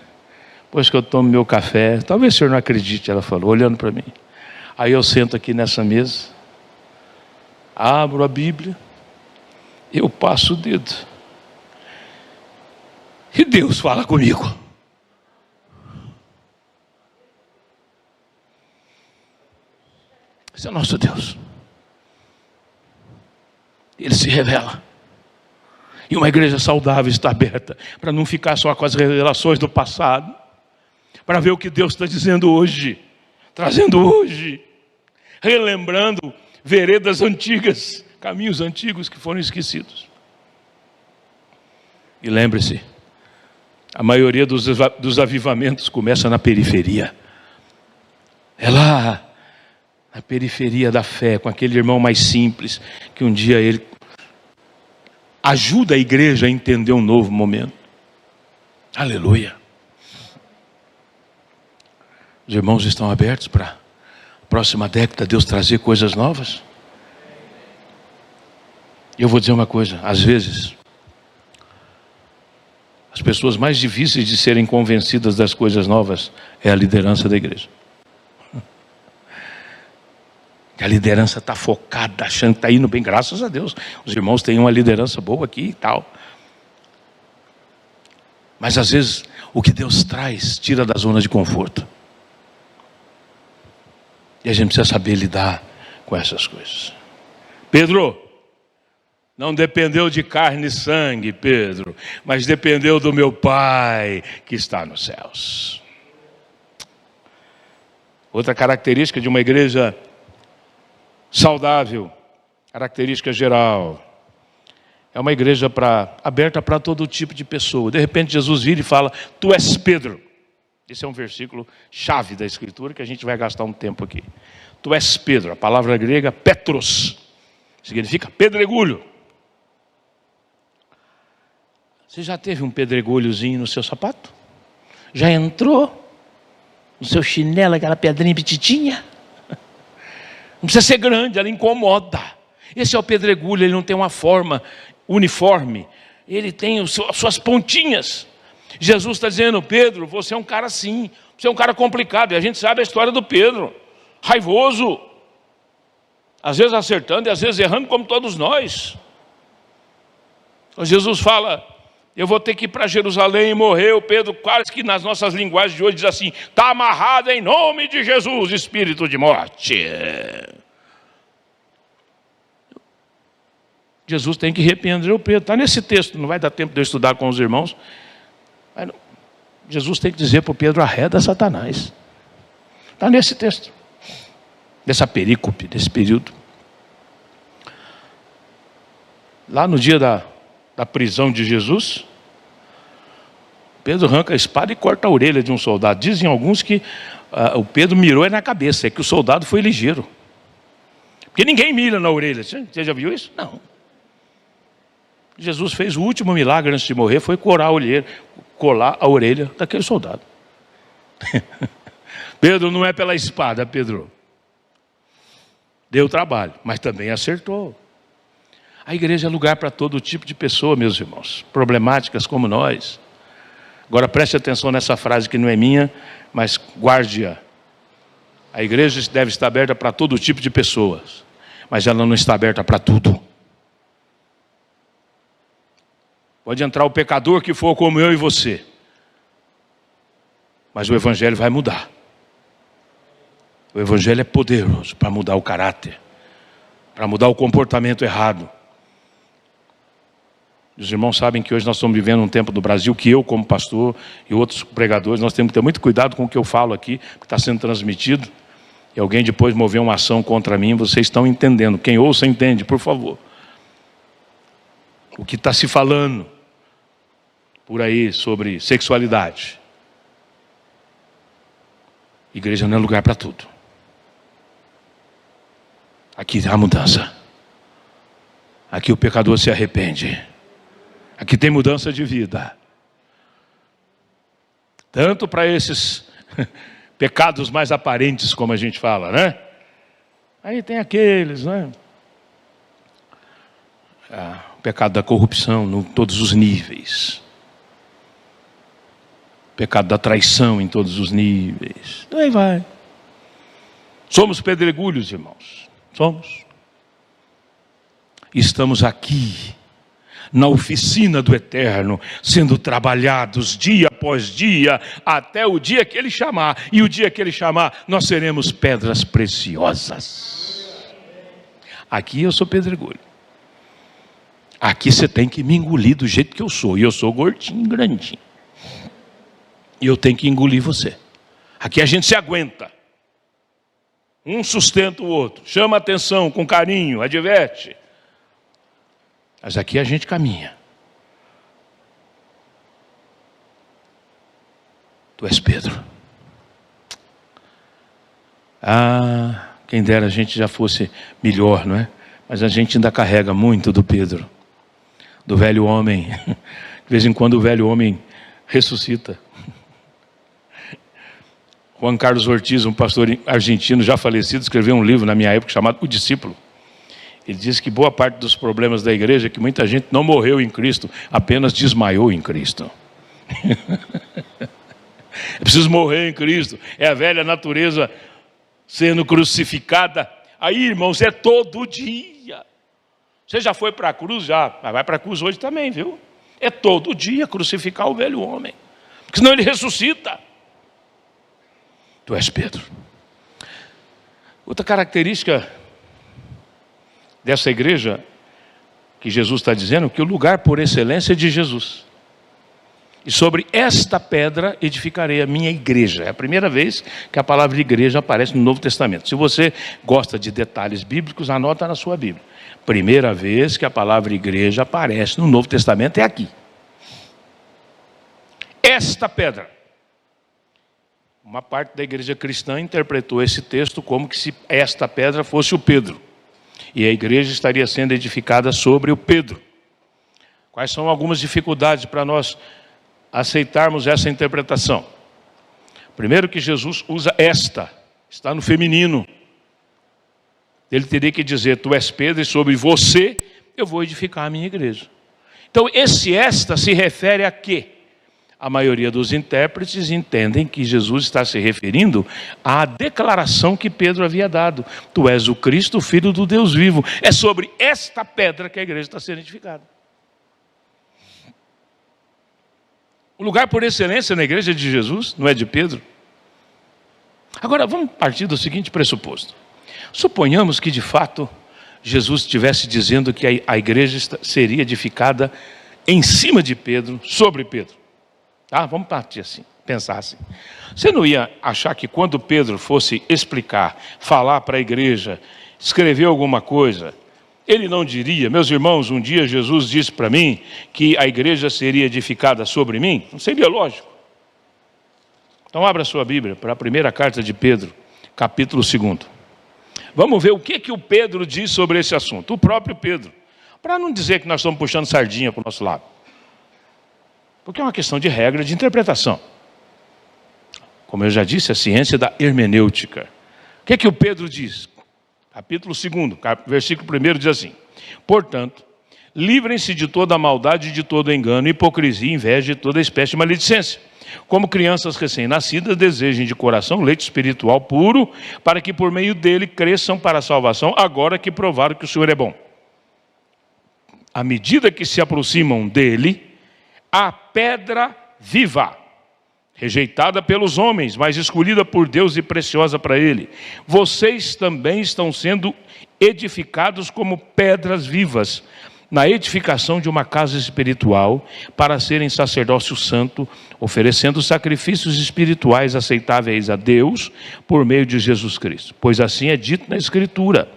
depois que eu tomo meu café, talvez o senhor não acredite, ela falou, olhando para mim. Aí eu sento aqui nessa mesa, abro a Bíblia, eu passo o dedo, e Deus fala comigo. Esse é o nosso Deus. Ele se revela. E uma igreja saudável está aberta para não ficar só com as revelações do passado, para ver o que Deus está dizendo hoje, trazendo hoje, relembrando veredas antigas, caminhos antigos que foram esquecidos. E lembre-se, a maioria dos avivamentos começa na periferia. É lá, na periferia da fé, com aquele irmão mais simples, que um dia ele ajuda a igreja a entender um novo momento. Aleluia. Os irmãos estão abertos para a próxima década Deus trazer coisas novas? E eu vou dizer uma coisa, às vezes, as pessoas mais difíceis de serem convencidas das coisas novas é a liderança da igreja. A liderança está focada, achando que está indo bem, graças a Deus. Os irmãos têm uma liderança boa aqui e tal. Mas às vezes o que Deus traz tira da zona de conforto. E a gente precisa saber lidar com essas coisas. Pedro, não dependeu de carne e sangue, Pedro, mas dependeu do meu Pai que está nos céus. Outra característica de uma igreja saudável, característica geral, é uma igreja aberta para todo tipo de pessoa. De repente Jesus vira e fala, tu és Pedro. Esse é um versículo chave da Escritura que a gente vai gastar um tempo aqui. Tu és Pedro, a palavra grega Petros, significa pedregulho. Você já teve um pedregulhozinho no seu sapato? Já entrou no seu chinelo aquela pedrinha petitinha? Não precisa ser grande, ela incomoda. Esse é o pedregulho, ele não tem uma forma uniforme. Ele tem as suas pontinhas. Jesus está dizendo, Pedro, você é um cara assim. Você é um cara complicado. E a gente sabe a história do Pedro. Raivoso. Às vezes acertando e às vezes errando como todos nós. Então Jesus fala, eu vou ter que ir para Jerusalém e morrer. O Pedro quase que nas nossas linguagens de hoje diz assim, está amarrado em nome de Jesus, espírito de morte. Jesus tem que repreender o Pedro. Está nesse texto, não vai dar tempo de eu estudar com os irmãos. Mas Jesus tem que dizer para o Pedro, arreda Satanás. Está nesse texto. Dessa perícope, desse período. Lá no dia da prisão de Jesus, Pedro arranca a espada e corta a orelha de um soldado. Dizem alguns que o Pedro mirou na cabeça, é que o soldado foi ligeiro. Porque ninguém mira na orelha. Você já viu isso? Não. Jesus fez o último milagre antes de morrer, foi colar a orelha daquele soldado. Pedro não é pela espada, Pedro. Deu trabalho, mas também acertou. A igreja é lugar para todo tipo de pessoa, meus irmãos. Problemáticas como nós. Agora preste atenção nessa frase que não é minha, mas guarde-a. A igreja deve estar aberta para todo tipo de pessoas, mas ela não está aberta para tudo. Pode entrar o pecador que for como eu e você, mas o evangelho vai mudar. O evangelho é poderoso para mudar o caráter, para mudar o comportamento errado. Os irmãos sabem que hoje nós estamos vivendo um tempo do Brasil que eu, como pastor, e outros pregadores, nós temos que ter muito cuidado com o que eu falo aqui, que está sendo transmitido, e alguém depois mover uma ação contra mim, vocês estão entendendo. Quem ouça, entende, por favor. O que está se falando por aí sobre sexualidade. Igreja não é lugar para tudo. Aqui há mudança. Aqui o pecador se arrepende. Aqui tem mudança de vida. Tanto para esses pecados mais aparentes, como a gente fala, né? Aí tem aqueles, né? O pecado da corrupção em todos os níveis. O pecado da traição em todos os níveis. Aí vai. Somos pedregulhos, irmãos. Somos. Estamos aqui, na oficina do Eterno, sendo trabalhados dia após dia, até o dia que Ele chamar. E o dia que Ele chamar, nós seremos pedras preciosas. Aqui eu sou pedregulho. Aqui você tem que me engolir do jeito que eu sou. E eu sou gordinho, grandinho. E eu tenho que engolir você. Aqui a gente se aguenta. Um sustenta o outro. Chama atenção com carinho, adverte. Mas aqui a gente caminha. Tu és Pedro. Quem dera a gente já fosse melhor, não é? Mas a gente ainda carrega muito do Pedro. Do velho homem. De vez em quando o velho homem ressuscita. Juan Carlos Ortiz, um pastor argentino já falecido, escreveu um livro na minha época chamado O Discípulo. Ele diz que boa parte dos problemas da igreja é que muita gente não morreu em Cristo, apenas desmaiou em Cristo. É preciso morrer em Cristo. É a velha natureza sendo crucificada. Aí, irmãos, é todo dia. Você já foi para a cruz? Já. Mas vai para a cruz hoje também, viu? É todo dia crucificar o velho homem. Porque senão ele ressuscita. Tu és Pedro. Outra característica dessa igreja que Jesus está dizendo, que o lugar por excelência é de Jesus. E sobre esta pedra edificarei a minha igreja. É a primeira vez que a palavra igreja aparece no Novo Testamento. Se você gosta de detalhes bíblicos, anota na sua Bíblia. Primeira vez que a palavra igreja aparece no Novo Testamento é aqui. Esta pedra. Uma parte da igreja cristã interpretou esse texto como que se esta pedra fosse o Pedro. E a igreja estaria sendo edificada sobre o Pedro. Quais são algumas dificuldades para nós aceitarmos essa interpretação? Primeiro, que Jesus usa esta, está no feminino. Ele teria que dizer: tu és Pedro e sobre você eu vou edificar a minha igreja. Então esse esta se refere a quê? A maioria dos intérpretes entendem que Jesus está se referindo à declaração que Pedro havia dado. Tu és o Cristo, o Filho do Deus vivo. É sobre esta pedra que a igreja está sendo edificada. O lugar por excelência na igreja é de Jesus, não é de Pedro. Agora vamos partir do seguinte pressuposto. Suponhamos que de fato Jesus estivesse dizendo que a igreja seria edificada em cima de Pedro, sobre Pedro. Vamos partir assim, pensar assim. Você não ia achar que quando Pedro fosse explicar, falar para a igreja, escrever alguma coisa, ele não diria: meus irmãos, um dia Jesus disse para mim que a igreja seria edificada sobre mim? Não seria lógico. Então abra sua Bíblia para a primeira carta de Pedro, capítulo 2. Vamos ver o que o Pedro diz sobre esse assunto. O próprio Pedro. Para não dizer que nós estamos puxando sardinha para o nosso lado. Porque é uma questão de regra de interpretação. Como eu já disse, a ciência da hermenêutica. O que o Pedro diz? Capítulo 2, versículo 1 diz assim: portanto, livrem-se de toda maldade, de todo engano, hipocrisia, inveja e toda espécie de maledicência. Como crianças recém-nascidas, desejem de coração leite espiritual puro, para que por meio dele cresçam para a salvação, agora que provaram que o Senhor é bom. À medida que se aproximam dele, a pedra viva, rejeitada pelos homens, mas escolhida por Deus e preciosa para Ele. Vocês também estão sendo edificados como pedras vivas, na edificação de uma casa espiritual, para serem sacerdócio santo, oferecendo sacrifícios espirituais aceitáveis a Deus, por meio de Jesus Cristo. Pois assim é dito na Escritura: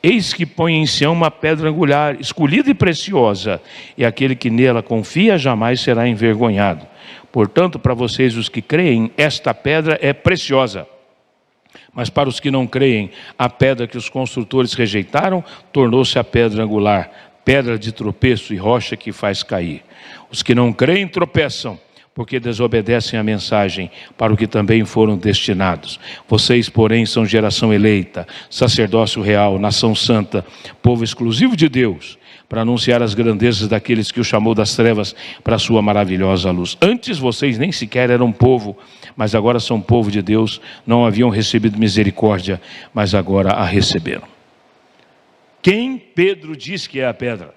eis que põe em Sião uma pedra angular, escolhida e preciosa, e aquele que nela confia jamais será envergonhado. Portanto, para vocês os que creem, esta pedra é preciosa. Mas para os que não creem, a pedra que os construtores rejeitaram tornou-se a pedra angular, pedra de tropeço e rocha que faz cair. Os que não creem tropeçam, porque desobedecem a mensagem para o que também foram destinados. Vocês, porém, são geração eleita, sacerdócio real, nação santa, povo exclusivo de Deus, para anunciar as grandezas daqueles que o chamou das trevas para a sua maravilhosa luz. Antes vocês nem sequer eram povo, mas agora são povo de Deus. Não haviam recebido misericórdia, mas agora a receberam. Quem Pedro diz que é a pedra?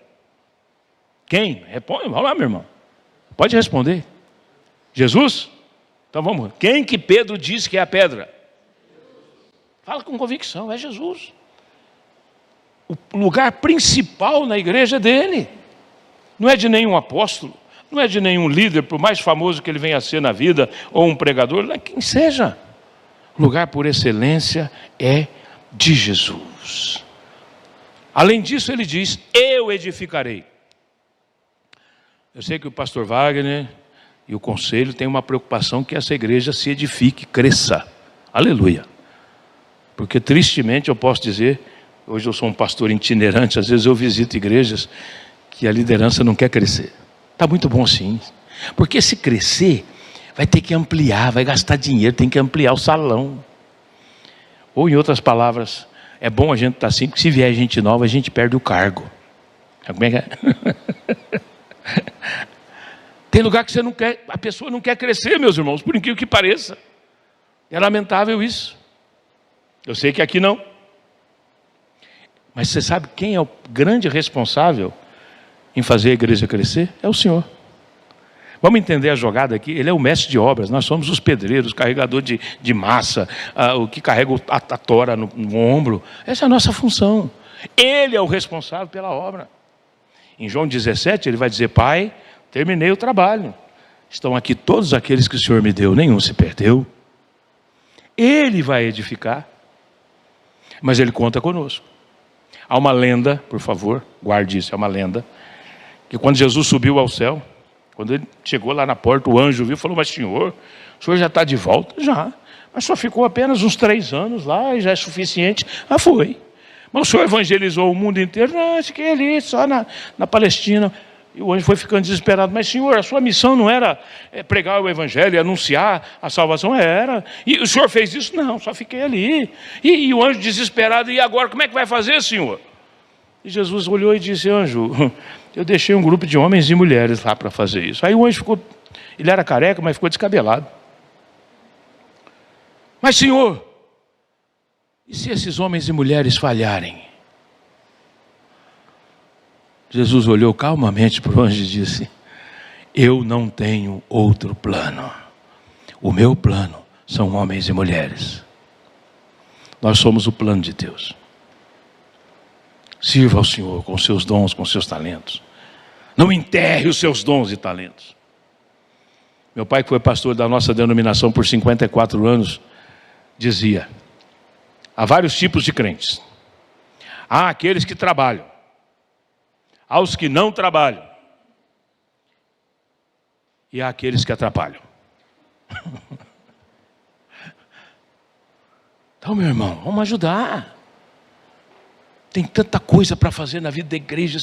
Quem? Responde, vamos lá, meu irmão. Pode responder. Jesus? Então vamos. Quem que Pedro diz que é a pedra? Fala com convicção, é Jesus. O lugar principal na igreja é dele. Não é de nenhum apóstolo, não é de nenhum líder, por mais famoso que ele venha a ser na vida, ou um pregador, quem seja. O lugar por excelência é de Jesus. Além disso, ele diz: eu edificarei. Eu sei que o pastor Wagner e o conselho têm uma preocupação que essa igreja se edifique, cresça. Aleluia. Porque tristemente eu posso dizer, hoje eu sou um pastor itinerante, às vezes eu visito igrejas que a liderança não quer crescer. Está muito bom sim. Porque se crescer, vai ter que ampliar, vai gastar dinheiro, tem que ampliar o salão. Ou em outras palavras, é bom a gente estar assim, porque se vier gente nova, a gente perde o cargo. Como é que é? Tem lugar que você não quer, a pessoa não quer crescer, meus irmãos, por incrível que pareça. É lamentável isso. Eu sei que aqui não. Mas você sabe quem é o grande responsável em fazer a igreja crescer? É o Senhor. Vamos entender a jogada aqui? Ele é o mestre de obras, nós somos os pedreiros, carregador de massa, o que carrega a tora no ombro. Essa é a nossa função. Ele é o responsável pela obra. Em João 17 ele vai dizer: Pai, terminei o trabalho. Estão aqui todos aqueles que o Senhor me deu, nenhum se perdeu. Ele vai edificar. Mas ele conta conosco. Há uma lenda, por favor, guarde isso, é uma lenda, que quando Jesus subiu ao céu, quando ele chegou lá na porta, o anjo viu e falou: mas Senhor, o Senhor já está de volta? Já. Mas só ficou apenas uns 3 anos lá e já é suficiente. Foi. Mas o Senhor evangelizou o mundo inteiro? Não, fiquei ali, só na Palestina. E o anjo foi ficando desesperado: mas Senhor, a sua missão não era pregar o evangelho, anunciar a salvação? Era. E o Senhor fez isso? Não, só fiquei ali. E o anjo desesperado: e agora como é que vai fazer, Senhor? E Jesus olhou e disse: anjo, eu deixei um grupo de homens e mulheres lá para fazer isso. Aí o anjo ficou, ele era careca, mas ficou descabelado. Mas Senhor, e se esses homens e mulheres falharem? Jesus olhou calmamente para o anjo e disse: eu não tenho outro plano. O meu plano são homens e mulheres. Nós somos o plano de Deus. Sirva ao Senhor com seus dons, com seus talentos. Não enterre os seus dons e talentos. Meu pai, que foi pastor da nossa denominação por 54 anos, dizia: há vários tipos de crentes. Há aqueles que trabalham, há os que não trabalham, e há aqueles que atrapalham. Então, meu irmão, vamos ajudar. Tem tanta coisa para fazer na vida da igreja.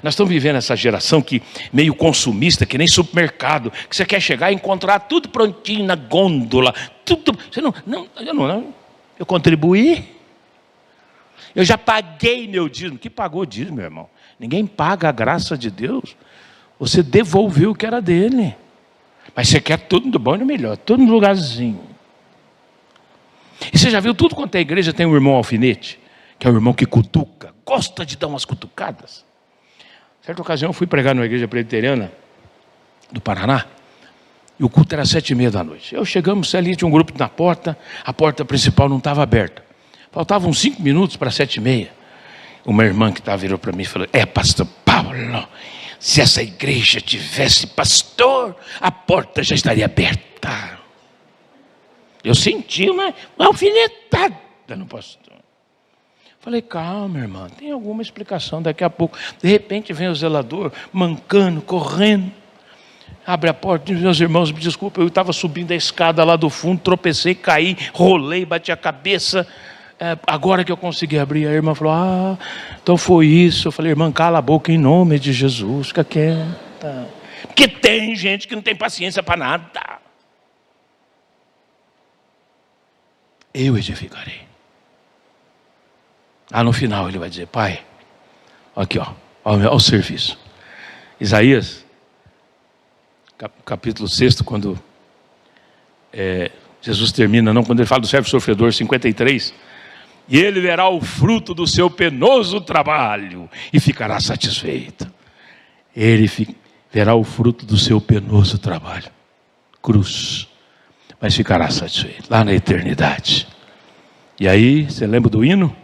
Nós estamos vivendo essa geração que meio consumista, que nem supermercado, que você quer chegar e encontrar tudo prontinho na gôndola, tudo. Você eu contribuí. Eu já paguei meu dízimo. Que pagou dízimo, meu irmão? Ninguém paga a graça de Deus. Você devolveu o que era dele. Mas você quer tudo do bom e do melhor, tudo no lugarzinho. E você já viu tudo quanto é igreja tem um irmão alfinete, que é o irmão que cutuca, gosta de dar umas cutucadas. Certa ocasião eu fui pregar numa igreja presbiteriana do Paraná, e o culto era 7h30 da noite. Chegamos ali, tinha um grupo na porta, a porta principal não estava aberta. Faltavam 5 minutos para 7h30. Uma irmã que virou para mim e falou: pastor Paulo, se essa igreja tivesse pastor, a porta já estaria aberta. Eu senti uma alfinetada no pastor. Falei: calma, irmã, tem alguma explicação daqui a pouco. De repente vem o zelador, mancando, correndo. Abre a porta, diz: meus irmãos, me desculpa, eu estava subindo a escada lá do fundo, tropecei, caí, rolei, bati a cabeça. agora que eu consegui abrir. A irmã falou, então foi isso. Eu falei, irmã, cala a boca em nome de Jesus, fica quieta. Porque tem gente que não tem paciência para nada. Eu edificarei. No final ele vai dizer, Pai, aqui olha o serviço. Isaías, capítulo 6, quando Jesus termina, quando ele fala do servo sofredor, 53, e ele verá o fruto do seu penoso trabalho e ficará satisfeito. Ele verá o fruto do seu penoso trabalho, cruz, mas ficará satisfeito, lá na eternidade. E aí, você lembra do hino?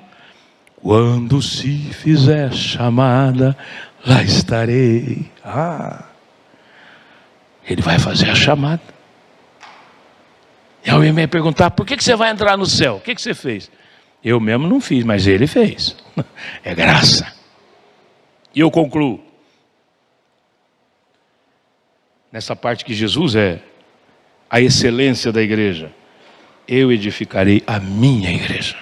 Quando se fizer chamada, lá estarei. Ele vai fazer a chamada. E alguém vai perguntar, por que você vai entrar no céu? O que você fez? Eu mesmo não fiz, mas ele fez. É graça. E eu concluo. Nessa parte que Jesus é a excelência da igreja. Eu edificarei a minha igreja.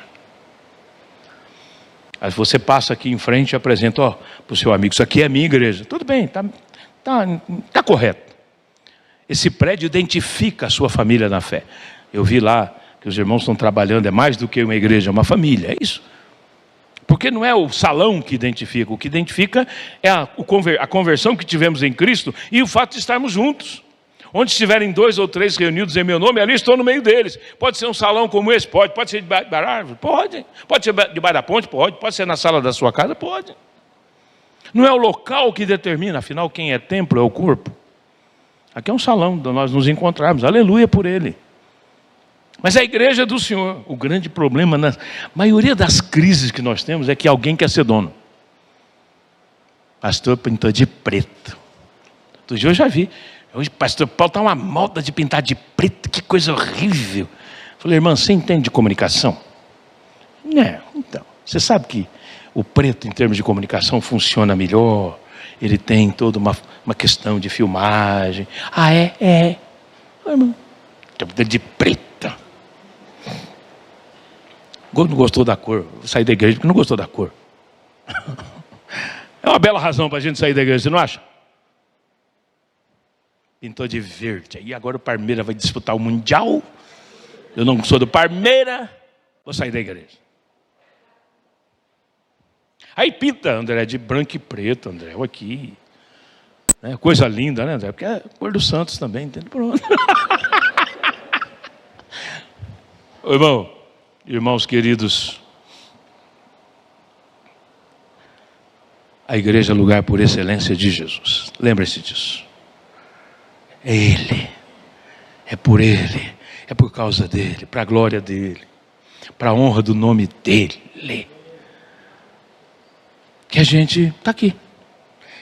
Aí você passa aqui em frente e apresenta para o seu amigo, isso aqui é a minha igreja. Tudo bem, tá correto. Esse prédio identifica a sua família na fé. Eu vi lá que os irmãos estão trabalhando, é mais do que uma igreja, é uma família, é isso. Porque não é o salão que identifica, o que identifica é a conversão que tivemos em Cristo e o fato de estarmos juntos. Onde estiverem 2 ou 3 reunidos em meu nome, ali estou no meio deles. Pode ser um salão como esse? Pode ser debaixo da árvore? Pode. Pode ser debaixo da ponte? Pode ser na sala da sua casa? Pode. Não é o local que determina, afinal quem é templo é o corpo. Aqui é um salão onde nós nos encontrarmos, aleluia por ele. Mas a igreja do Senhor, o grande problema na maioria das crises que nós temos é que alguém quer ser dono. Pastor pintou de preto. Outro dia eu já vi. Hoje, pastor Paulo, está uma moda de pintar de preto, que coisa horrível. Falei, irmã, você entende de comunicação? Então, você sabe que o preto, em termos de comunicação, funciona melhor. Ele tem toda uma questão de filmagem. É? Irmã, de preta. Não gostou da cor. Vou sair da igreja porque não gostou da cor. É uma bela razão para a gente sair da igreja, você não acha? Pintou de verde. E agora o Palmeiras vai disputar o Mundial. Eu não sou do Palmeiras. Vou sair da igreja. Aí pinta, André, de branco e preto, André. Olha aqui. Coisa linda, né, André? Porque é a cor do Santos também, entende? Pronto. Irmãos queridos. A igreja é lugar por excelência de Jesus. Lembre-se disso. É Ele, é por Ele, é por causa dEle, para a glória dEle, para a honra do nome dEle, que a gente está aqui,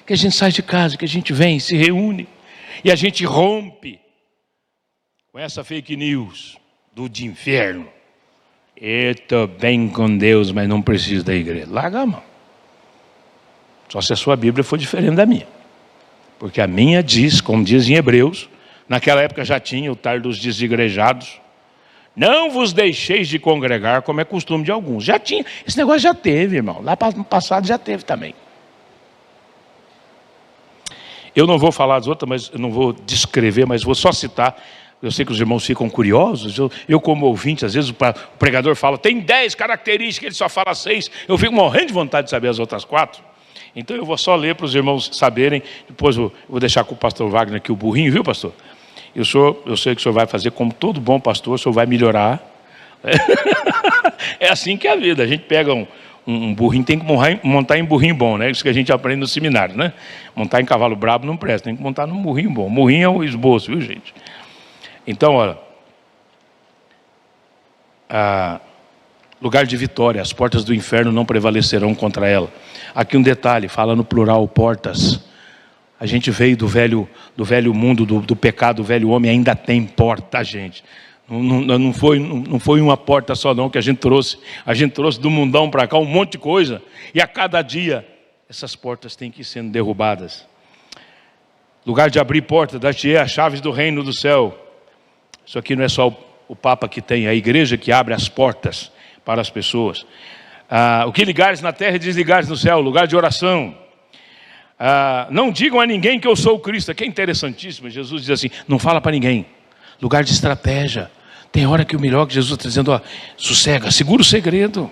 que a gente sai de casa, que a gente vem, se reúne, e a gente rompe com essa fake news de inferno. Eu estou bem com Deus, mas não preciso da igreja. Larga a mão. Só se a sua Bíblia for diferente da minha. Porque a minha diz, como diz em Hebreus, naquela época já tinha o tar dos desigrejados. Não vos deixeis de congregar, como é costume de alguns. Já tinha, esse negócio já teve, irmão. Lá no passado já teve também. Eu não vou falar das outras, mas eu não vou descrever, mas vou só citar. Eu sei que os irmãos ficam curiosos. Eu como ouvinte, às vezes o pregador fala, tem 10 características, ele só fala 6. Eu fico morrendo de vontade de saber as outras 4. Então eu vou só ler para os irmãos saberem. Depois eu vou deixar com o pastor Wagner aqui o burrinho, viu, pastor? Eu sei que o senhor vai fazer como todo bom pastor, o senhor vai melhorar. É assim que é a vida. A gente pega um burrinho, tem que montar em burrinho bom, né? Isso que a gente aprende no seminário, né? Montar em cavalo brabo não presta, tem que montar num burrinho bom. Burrinho é o esboço, viu, gente? Então, olha, lugar de vitória, as portas do inferno não prevalecerão contra ela. Aqui um detalhe, fala no plural, portas. A gente veio do velho mundo, do pecado, o velho homem ainda tem porta, gente. Não foi uma porta só não que a gente trouxe. A gente trouxe do mundão para cá um monte de coisa. E a cada dia, essas portas têm que ir sendo derrubadas. Lugar de abrir porta, dar-te as chaves do reino do céu. Isso aqui não é só o Papa que tem, é a igreja que abre as portas para as pessoas. O que ligares na terra, desligares no céu, lugar de oração. Não digam a ninguém que eu sou o Cristo. Aqui é interessantíssimo, Jesus diz assim, não fala para ninguém. Lugar de estratégia. Tem hora que o melhor que Jesus está dizendo, sossega, segura o segredo.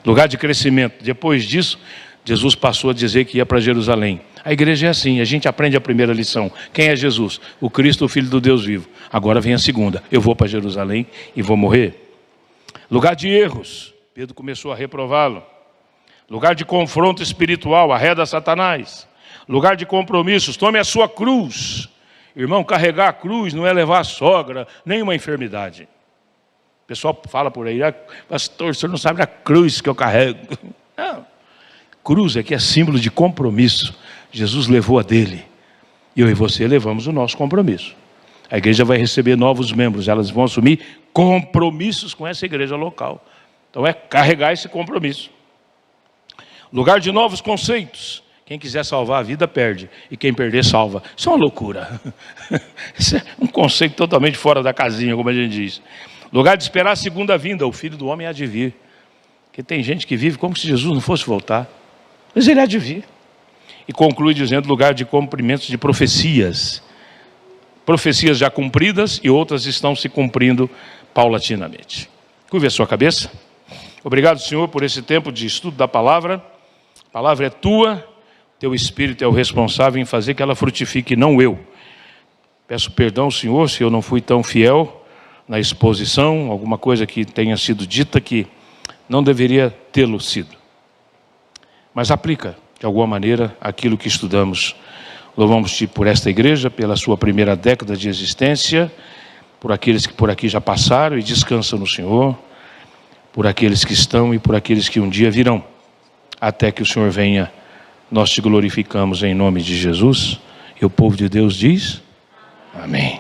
Lugar de crescimento. Depois disso, Jesus passou a dizer que ia para Jerusalém. A igreja é assim, a gente aprende a primeira lição. Quem é Jesus? O Cristo, o Filho do Deus vivo. Agora vem a segunda. Eu vou para Jerusalém e vou morrer. Lugar de erros. Pedro começou a reprová-lo. Lugar de confronto espiritual, arreda Satanás. Lugar de compromissos, tome a sua cruz. Irmão, carregar a cruz não é levar a sogra, nem uma enfermidade. O pessoal fala por aí, pastor, o senhor não sabe a cruz que eu carrego. Não. Cruz aqui é símbolo de compromisso. Jesus levou a dele. E eu e você levamos o nosso compromisso. A igreja vai receber novos membros, elas vão assumir compromissos com essa igreja local. Então é carregar esse compromisso. Lugar de novos conceitos. Quem quiser salvar a vida, perde. E quem perder, salva. Isso é uma loucura. Isso é um conceito totalmente fora da casinha, como a gente diz. Lugar de esperar a segunda vinda. O Filho do Homem há de vir. Porque tem gente que vive como se Jesus não fosse voltar. Mas ele há de vir. E conclui dizendo lugar de cumprimentos de profecias. Profecias já cumpridas e outras estão se cumprindo paulatinamente. Curve a sua cabeça. Obrigado, Senhor, por esse tempo de estudo da palavra. A palavra é tua, teu Espírito é o responsável em fazer que ela frutifique, não eu. Peço perdão, Senhor, se eu não fui tão fiel na exposição, alguma coisa que tenha sido dita que não deveria tê-lo sido. Mas aplica, de alguma maneira, aquilo que estudamos. Louvamos-te por esta igreja, pela sua primeira década de existência, por aqueles que por aqui já passaram e descansam no Senhor, por aqueles que estão e por aqueles que um dia virão. Até que o Senhor venha, nós te glorificamos em nome de Jesus. E o povo de Deus diz, amém.